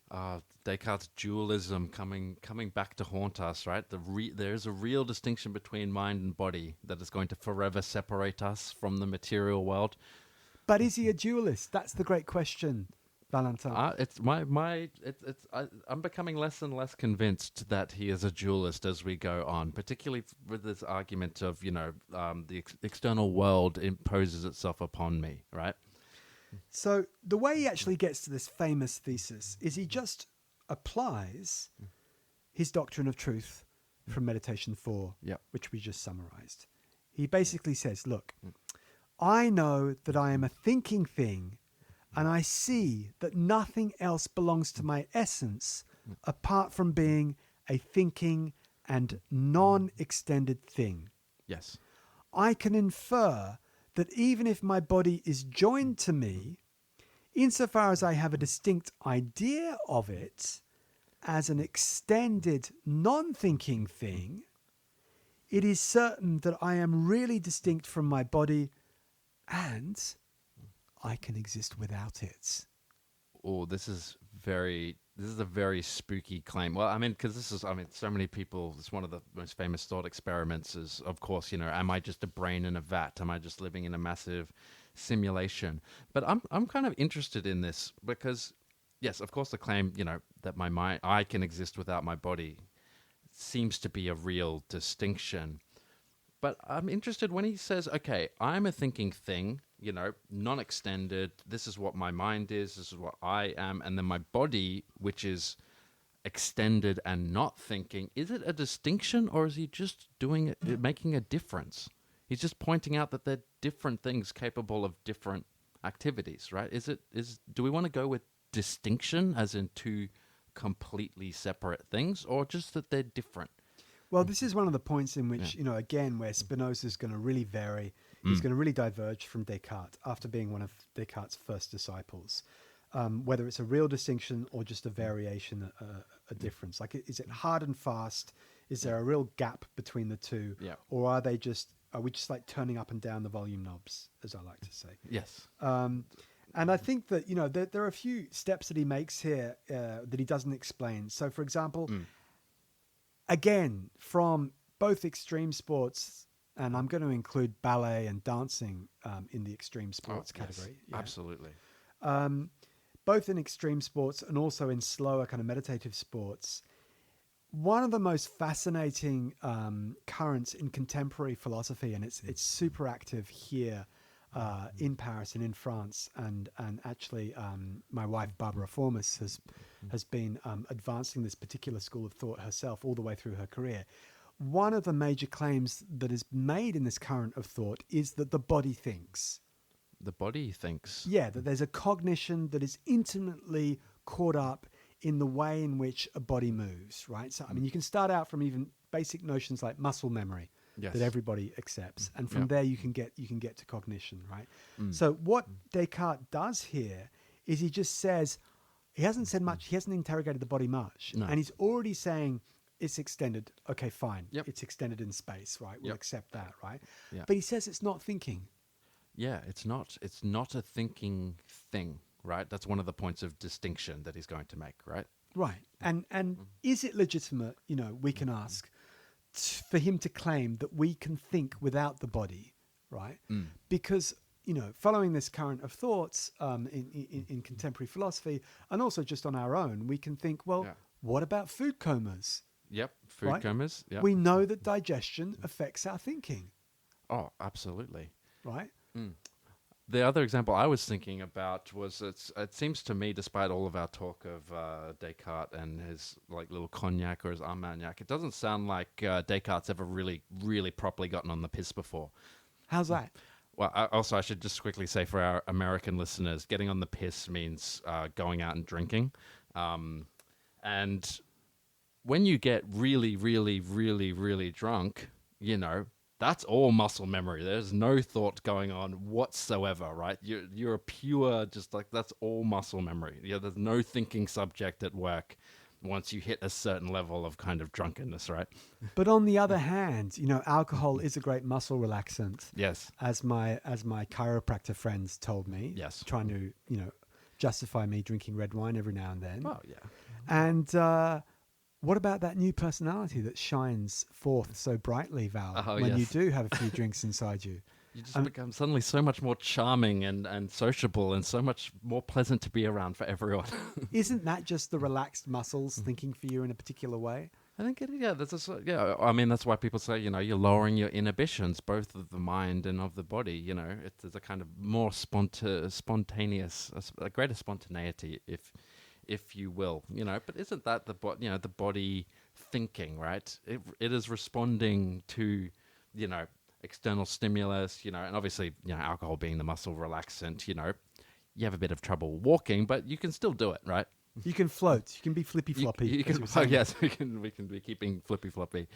Descartes' dualism coming back to haunt us, right? There is a real distinction between mind and body that is going to forever separate us from the material world. But is he a dualist? That's the great question, Valentin. I'm becoming less and less convinced that he is a dualist as we go on, particularly with this argument of, the external world imposes itself upon me, right? So the way he actually gets to this famous thesis is he just applies his doctrine of truth from Meditation 4, which we just summarized. He basically says, look, I know that I am a thinking thing, and I see that nothing else belongs to my essence apart from being a thinking and non-extended thing. Yes. I can infer that even if my body is joined to me, insofar as I have a distinct idea of it as an extended, non-thinking thing, it is certain that I am really distinct from my body and I can exist without it. Oh, this is a very spooky claim. Well, I mean, because so many people, it's one of the most famous thought experiments is, of course, am I just a brain in a vat? Am I just living in a massive simulation? But I'm kind of interested in this because, yes, of course, the claim, that my mind, I can exist without my body seems to be a real distinction. But I'm interested when he says, okay, I'm a thinking thing, non-extended. This is what my mind is. This is what I am. And then my body, which is extended and not thinking. Is it a distinction or is he just doing it, making a difference? He's just pointing out that they're different things capable of different activities, right? Do we want to go with distinction as in two completely separate things or just that they're different? Well, this is one of the points in which, again, where Spinoza is going to really vary. He's going to really diverge from Descartes after being one of Descartes' first disciples, whether it's a real distinction or just a variation, a difference. Like, is it hard and fast? Is there a real gap between the two? Yeah. Or are we just like turning up and down the volume knobs, as I like to say? Yes. And I think that, there are a few steps that he makes here that he doesn't explain. So, for example, again, from both extreme sports, and I'm going to include ballet and dancing in the extreme sports category. Yes, absolutely. Both in extreme sports and also in slower kind of meditative sports, one of the most fascinating currents in contemporary philosophy, and it's super active here in Paris and in France, and actually my wife Barbara Formis has been advancing this particular school of thought herself all the way through her career. One of the major claims that is made in this current of thought is that the body thinks. The body thinks. Yeah, that there's a cognition that is intimately caught up in the way in which a body moves, right? So, I mean, you can start out from even basic notions like muscle memory that everybody accepts. And from there you can get to cognition, right? So what Descartes does here is he just says, he hasn't said much, he hasn't interrogated the body much. No. And he's already saying, it's extended. Okay, fine. Yep. It's extended in space, right? We'll accept that, right? Yeah. But he says it's not thinking. Yeah, it's not a thinking thing, right? That's one of the points of distinction that he's going to make, right? Right. And is it legitimate, we can ask, for him to claim that we can think without the body, right? Because, following this current of thoughts in contemporary philosophy, and also just on our own, we can think, well, what about food comas? Yep. Food Right. comas. Yep. We know that digestion affects our thinking, Oh, absolutely. right? The other example I was thinking about was it seems to me, despite all of our talk of Descartes and his like little cognac or his Armagnac, it doesn't sound like Descartes ever really, really properly gotten on the piss before. How's that? Well, I should just quickly say for our American listeners, getting on the piss means going out and drinking. And when you get really, really, really, really drunk, that's all muscle memory. There's no thought going on whatsoever, right? You're a pure, just like, that's all muscle memory. There's no thinking subject at work once you hit a certain level of kind of drunkenness, right? But on the other hand, alcohol is a great muscle relaxant. Yes. As my chiropractor friends told me. Yes. Trying to, justify me drinking red wine every now and then. Oh, yeah. And what about that new personality that shines forth so brightly, Val, when you do have a few drinks inside you? You just become suddenly so much more charming and sociable and so much more pleasant to be around for everyone. Isn't that just the relaxed muscles thinking for you in a particular way? I think I mean, that's why people say, you're lowering your inhibitions, both of the mind and of the body. There's a kind of more spontaneous, a greater spontaneity, if you will, but isn't that the body thinking, right? It is responding to, external stimulus, and obviously, alcohol being the muscle relaxant, you have a bit of trouble walking, but you can still do it, right? You can float. You can be flippy floppy. Yes, we can be keeping flippy floppy.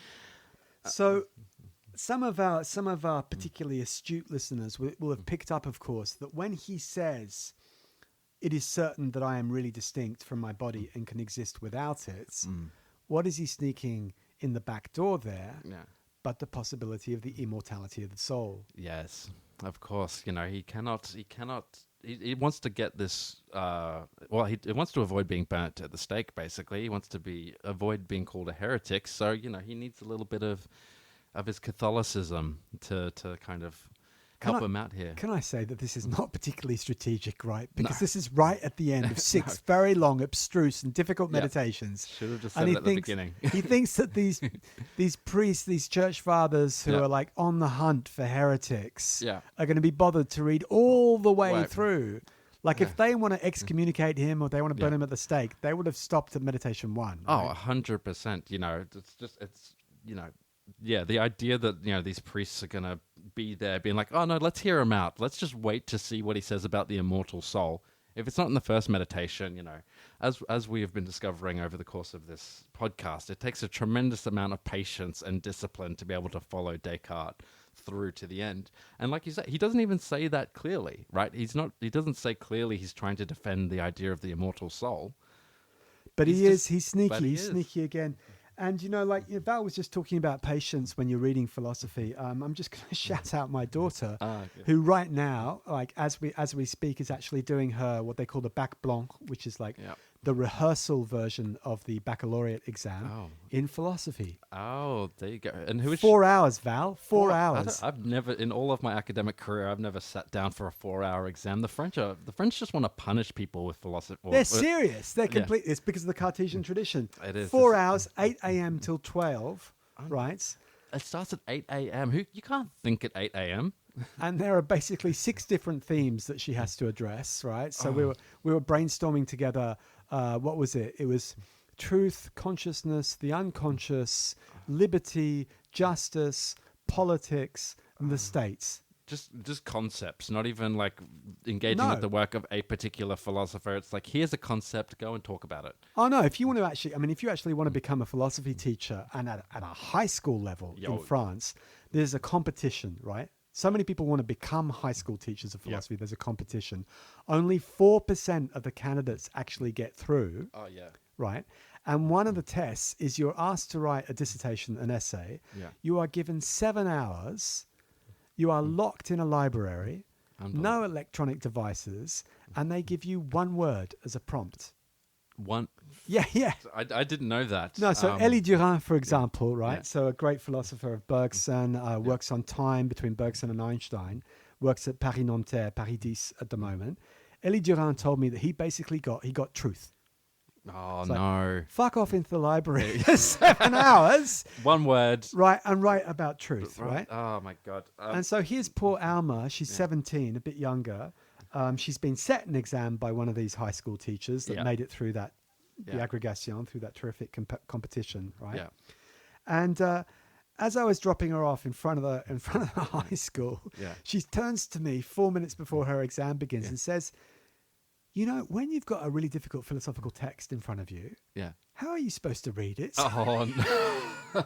So some of our particularly astute listeners will have picked up, of course, that when he says, "It is certain that I am really distinct from my body and can exist without it," what is he sneaking in the back door there? Yeah. But the possibility of the immortality of the soul. Yes, of course. He cannot. He wants to get this. He wants to avoid being burnt at the stake. Basically, he wants to avoid being called a heretic. So he needs a little bit of his Catholicism to kind of help him out here. Can I say that this is not particularly strategic, right? Because this is right at the end of 6 very long, abstruse, and difficult meditations. Should have just said it at the beginning. He thinks that these priests, these church fathers who are like on the hunt for heretics are going to be bothered to read all the way through. Like if they want to excommunicate him or they want to burn him at the stake, they would have stopped at meditation 1. Right? Oh, 100%. The idea that these priests are going to be there being like, oh no, let's hear him out, let's just wait to see what he says about the immortal soul. If it's not in the first meditation, as we have been discovering over the course of this podcast, it takes a tremendous amount of patience and discipline to be able to follow Descartes through to the end. And like you say, he doesn't even say that clearly, right? He doesn't say clearly he's trying to defend the idea of the immortal soul. But he's sneaky. He's sneaky again. And, Val was just talking about patience when you're reading philosophy. I'm just going to shout out my daughter, who right now, like as we speak, is actually doing her what they call the bac blanc, which is like the rehearsal version of the baccalaureate exam in philosophy. Oh, there you go. And who is 4 hours, Val? 4 hours. I've never, in all of my academic career, I've never sat down for a 4-hour exam. The French just want to punish people with philosophy. They're serious. They're complete. It's because of the Cartesian tradition. It is 4 hours, 8 a.m. till 12. Right. It starts at 8 a.m. You can't think at 8 a.m. And there are basically 6 different themes that she has to address, right? So we were brainstorming together. What was it? It was truth, consciousness, the unconscious, liberty, justice, politics, and the states. Just concepts, not even like engaging with the work of a particular philosopher. It's like, here's a concept, go and talk about it. Oh no, if you actually want to become a philosophy teacher and at a high school level in France, there's a competition, right? So many people want to become high school teachers of philosophy. There's a competition. Only 4% of the candidates actually get through. Oh yeah. Right. And one of the tests is you're asked to write a dissertation, an essay. Yeah. You are given 7 hours. You are locked in a library, no electronic devices, and they give you one word as a prompt. One? Yeah. I didn't know that. No, so Élie Durand, for example, right? Yeah. So a great philosopher of Bergson, works on time between Bergson and Einstein, works at Paris Nanterre, Paris 10 at the moment. Élie Durand told me that he basically got truth. Oh, It's like, no. fuck off into the library for 7 hours, One word. right, and write about truth, right? Oh, my God. And so here's poor Alma. She's 17, a bit younger. She's been set an exam by one of these high school teachers that made it through the aggregation, through that terrific competition, right? Yeah. And as I was dropping her off in front of the high school, she turns to me 4 minutes before her exam begins and says, "You know, when you've got a really difficult philosophical text in front of you, how are you supposed to read it?" Oh, no.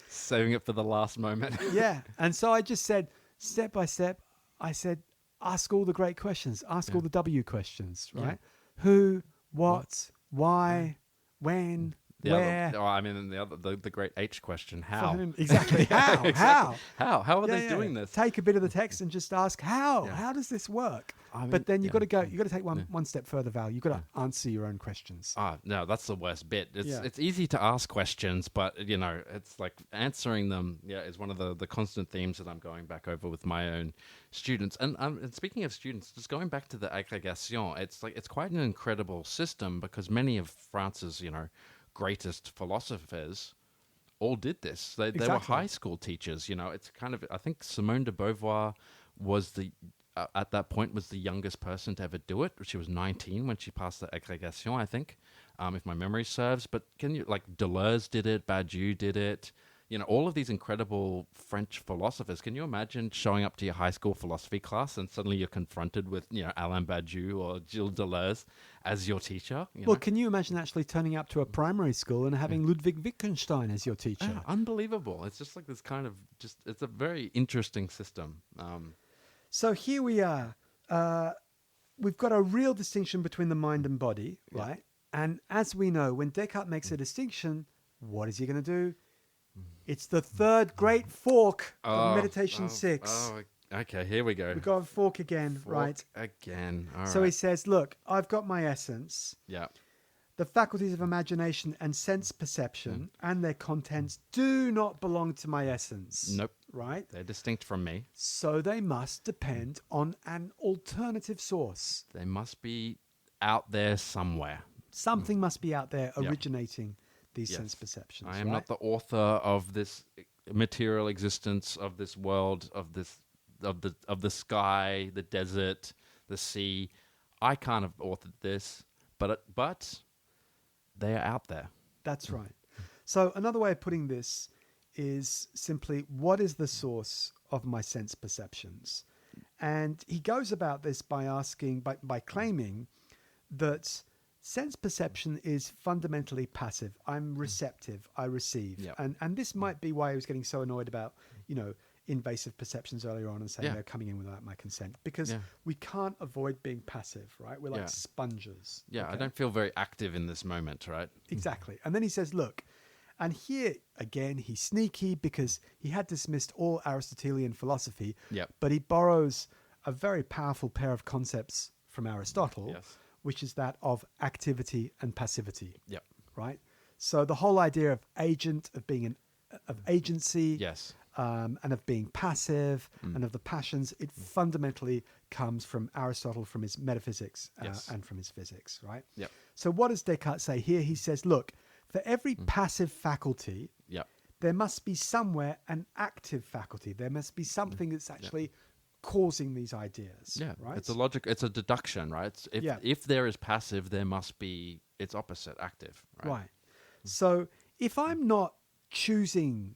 Saving it for the last moment. Yeah. And so I just said, step by step, I said, ask all the great questions, ask all the W questions, right? Who, what, why, when, where. The great H question. How? For whom? Exactly. How? Exactly. How are they doing this? Take a bit of the text and just ask how. How does this work? But then you've got to go. You've got to take one step further, Val. You've got to answer your own questions. No, that's the worst bit. It's easy to ask questions, but it's like answering them. Is one of the constant themes that I'm going back over with my own students. And speaking of students, just going back to the agrégation, it's quite an incredible system because many of France's greatest philosophers all did this. They were high school teachers. It's kind of, I think Simone de Beauvoir was at that point was the youngest person to ever do it. She was 19 when she passed the agrégation, I think, if my memory serves. But Deleuze did it, Badiou did it. All of these incredible French philosophers. Can you imagine showing up to your high school philosophy class and suddenly you're confronted with, Alain Badiou or Gilles Deleuze as your teacher? Well, can you imagine actually turning up to a primary school and having Ludwig Wittgenstein as your teacher? Unbelievable. It's just like this kind of it's a very interesting system. So here we are. We've got a real distinction between the mind and body, right? And as we know, when Descartes makes a distinction, what is he going to do? It's the third great fork of Meditation 6. Oh, okay, here we go. We've got a fork again, right? Again. All so right. he says, look, I've got my essence. Yeah. The faculties of imagination and sense perception and their contents do not belong to my essence. Nope. Right? They're distinct from me. So they must depend on an alternative source. They must be out there somewhere. Something must be out there originating these sense perceptions. I am not the author of this material existence, of this world, of the sky, the desert, the sea. I can't have authored this, but they are out there. That's right. So another way of putting this is simply, what is the source of my sense perceptions? And he goes about this by claiming that sense perception is fundamentally passive. I'm receptive. I receive. Yep. And this might be why he was getting so annoyed about, invasive perceptions earlier on and saying they're coming in without my consent. Because we can't avoid being passive, right? We're like sponges. Yeah, okay? I don't feel very active in this moment, right? Exactly. And then he says, look, and here, again, he's sneaky because he had dismissed all Aristotelian philosophy, but he borrows a very powerful pair of concepts from Aristotle, which is that of activity and passivity. Yep. Right? So the whole idea of of agency and of being passive and of the passions, it fundamentally comes from Aristotle, from his metaphysics and from his physics, right? Yep. So what does Descartes say here? He says, look, for every passive faculty, there must be somewhere an active faculty. There must be something that's actually causing these ideas. Yeah, right? It's a deduction, right? If there is passive, there must be its opposite, active. Right. So if I'm not choosing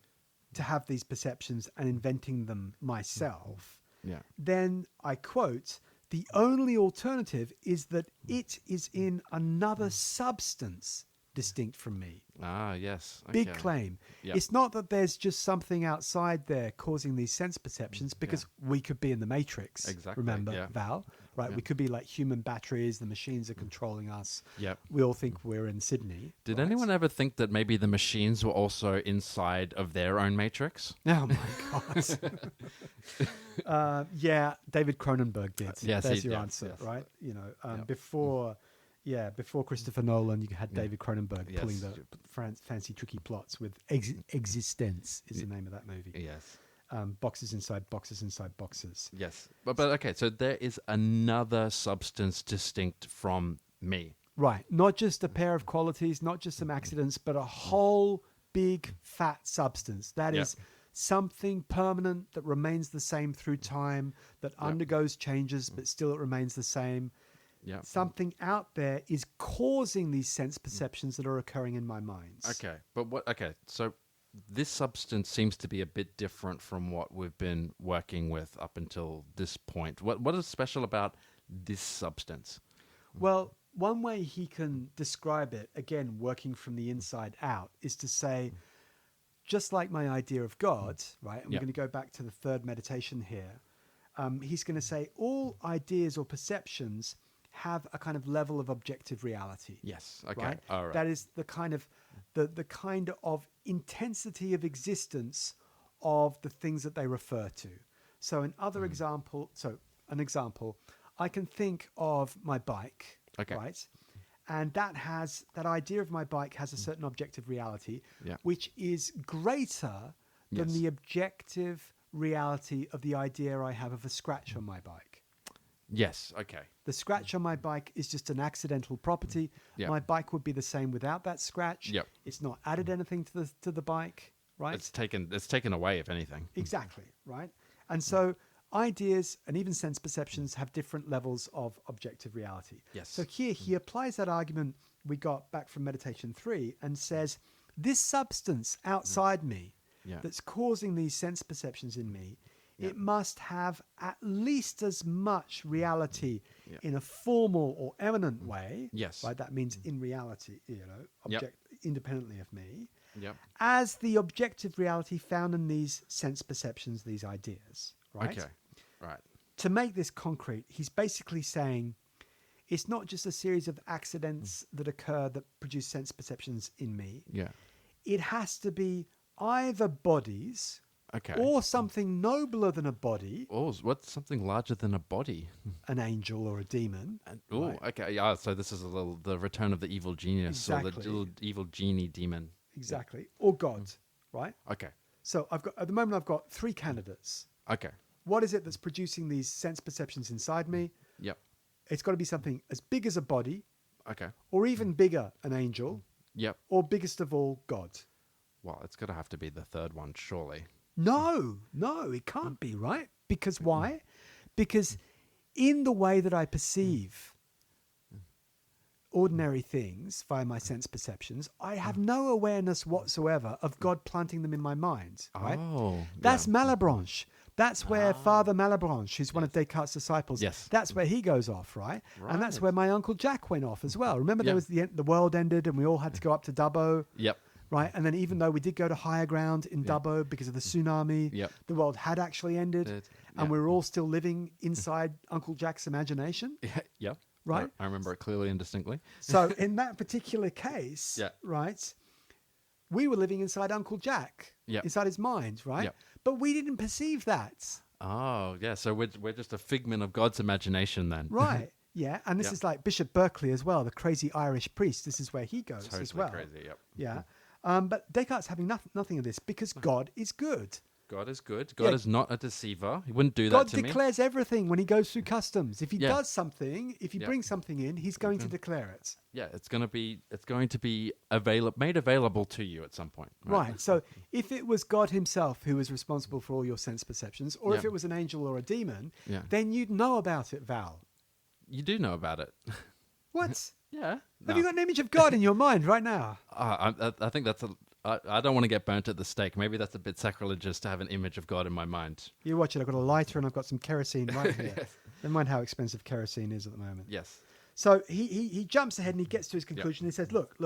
to have these perceptions and inventing them myself, then I quote, the only alternative is that it is in another substance distinct from me. Ah, yes. Okay. Big claim. Yep. It's not that there's just something outside there causing these sense perceptions, because we could be in the Matrix. Exactly. Remember, Val? Right? We could be like human batteries. The machines are controlling us. Yep. We all think we're in Sydney. Did anyone ever think that maybe the machines were also inside of their own Matrix? Oh my God. David Cronenberg did. Yes, there's your answer, right? Before Christopher Nolan, you had David Cronenberg pulling the fancy, tricky plots with Existence is the name of that movie. Yes. Boxes inside boxes inside boxes. Yes. But okay, so there is another substance distinct from me. Right. Not just a pair of qualities, not just some accidents, but a whole big fat substance. That Yep. is something permanent that remains the same through time, that undergoes changes, but still it remains the same. Yeah. Something out there is causing these sense perceptions that are occurring in my mind. Okay. But what? Okay. So this substance seems to be a bit different from what we've been working with up until this point. What is special about this substance? Well, one way he can describe it, again, working from the inside out, is to say, just like my idea of God, right? And we're Yep. going to go back to the third meditation here. He's going to say all ideas or perceptions have a kind of level of objective reality. Yes. Okay. Right? All right. That is the kind of intensity of existence of the things that they refer to. So an example, I can think of my bike, Okay. right? And that idea of my bike has a certain objective reality, Yeah. which is greater than Yes. the objective reality of the idea I have of a scratch on my bike. Yes. Okay. The scratch on my bike is just an accidental property. Yep. My bike would be the same without that scratch. Yep. It's not added anything to the bike, right? It's taken away, if anything. Exactly, right? And so ideas and even sense perceptions have different levels of objective reality. Yes. So here he applies that argument we got back from meditation 3 and says, this substance outside me Yeah. that's causing these sense perceptions in me, it must have at least as much reality in a formal or eminent way. Yes. Right? That means in reality, independently of me, Yep. as the objective reality found in these sense perceptions, these ideas. Right? Okay. Right. To make this concrete, he's basically saying it's not just a series of accidents that occur that produce sense perceptions in me. Yeah. It has to be either bodies Okay. or something nobler than a body, Oh, what's something larger than a body? an angel or a demon. Oh, Right. okay. Yeah. So this is the return of the evil genius or the Exactly. little evil genie demon. Exactly. Or God, right? Okay. So at the moment I've got 3 candidates. Okay. What is it that's producing these sense perceptions inside me? Yep. It's got to be something as big as a body, Okay. or even bigger, an angel, Yep. or biggest of all, God. Well, it's got to have to be the third one, surely. No, it can't be, right? Because why? Because in the way that I perceive ordinary things via my sense perceptions, I have no awareness whatsoever of God planting them in my mind, right? Oh. That's yeah. Malebranche. That's where Father Malebranche, who's one of Descartes' disciples, Yes. that's where he goes off, right? And that's Right. where my Uncle Jack went off as well. Remember, Yeah. there was the world ended and we all had to go up to Dubbo, Yep. right? And then even though we did go to higher ground in Yeah. Dubbo because of the tsunami, Yep. the world had actually ended. Did. And Yeah. we were all still living inside Uncle Jack's imagination. Yeah. Yep. Right. I remember it clearly and distinctly. So in that particular case, Yeah. right, we were living inside Uncle Jack, Yeah. inside his mind, right? Yeah. But we didn't perceive that. Oh, yeah. So we're just a figment of God's imagination then. Right. Yeah. And this Yeah. is like Bishop Berkeley as well, the crazy Irish priest. This is where he goes Totally as well. crazy. Yep. Yeah. But Descartes having nothing of this because God is good. God is good. God Yeah. is not a deceiver. He wouldn't do God that to me. declares everything when he goes through customs. If he Yeah. does something, if he Yeah. brings something in, he's going to declare it. Yeah, it's going to be made available to you at some point. Right. So if it was God himself who was responsible for all your sense perceptions, or if Yeah. it was an angel or a demon, Yeah. then you'd know about it, Val. You do know about it. What? Yeah. Have you got an image of God in your mind right now? I think that's I don't want to get burnt at the stake. Maybe that's a bit sacrilegious to have an image of God in my mind. You watch it. I've got a lighter and I've got some kerosene right here. Never mind how expensive kerosene is at the moment. Yes. So he jumps ahead and he gets to his conclusion. He says, look,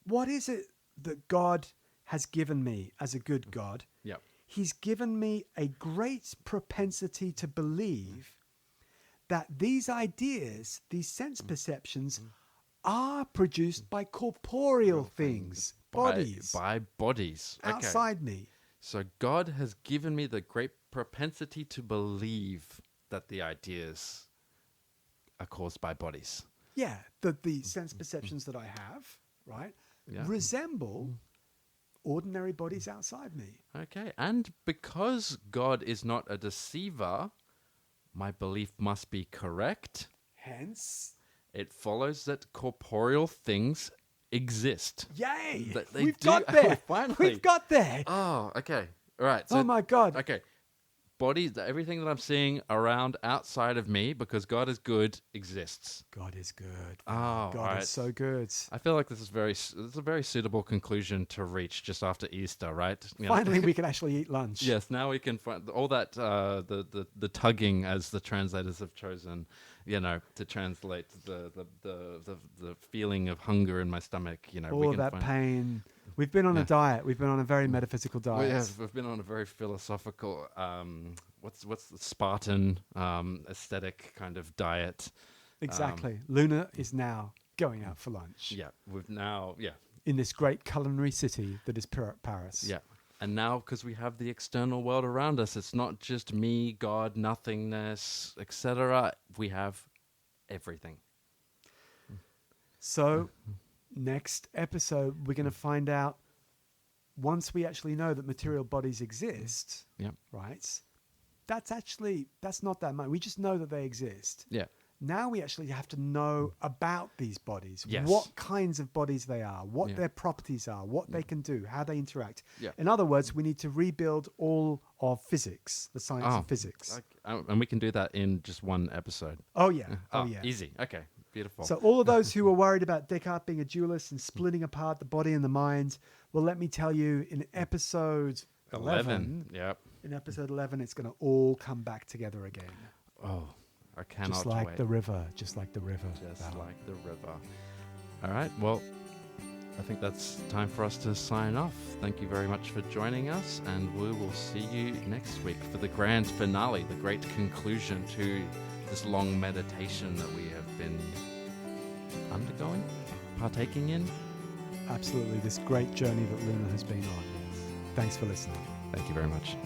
what is it that God has given me as a good God? Yep. He's given me a great propensity to believe that these ideas, these sense perceptions, are produced by corporeal things, bodies, By bodies. Okay. outside me. So God has given me the great propensity to believe that the ideas are caused by bodies. Yeah, the sense perceptions that I have, right, Yeah. resemble ordinary bodies outside me. Okay. And because God is not a deceiver, my belief must be correct. Hence, it follows that corporeal things exist. Yay! They We've do- got there. Finally. We've got there. Oh, okay. All right. So, Oh my God. okay. Bodies, everything that I'm seeing around outside of me, because God is good, exists. God is good. Oh, God right. is so good. I feel like this is a very suitable conclusion to reach just after Easter, right? You know? Finally, we can actually eat lunch. Yes, now we can find all that the tugging, as the translators have chosen, to translate the feeling of hunger in my stomach. All we of can that find, pain. We've been on a diet. We've been on a very metaphysical diet. we've been on a very philosophical, what's the Spartan aesthetic kind of diet. Exactly. Luna is now going out for lunch. Yeah, we've now In this great culinary city that is Paris. Yeah. And now, because we have the external world around us, it's not just me, God, nothingness, etc. We have everything. So, next episode, we're going to find out, once we actually know that material bodies exist, right? That's not that much. We just know that they exist. Yeah. Now we actually have to know about these bodies, Yes. what kinds of bodies they are, what Yeah. their properties are, what they can do, how they interact. Yeah. In other words, we need to rebuild all of physics, the science of physics. And we can do that in just one episode. Oh, yeah. Oh, yeah. Easy. Okay. Beautiful. So all of those who were worried about Descartes being a dualist and splitting apart the body and the mind, well, let me tell you, in episode 11, Yep. in episode 11, it's going to all come back together again. Oh, I cannot Just like wait. the river, just like the river. Just Val. like the river. All right. Well, I think that's time for us to sign off. Thank you very much for joining us, and we will see you next week for the grand finale, the great conclusion to this long meditation that we have been undergoing, partaking in. Absolutely, this great journey that Luna has been on. Thanks for listening. Thank you very much.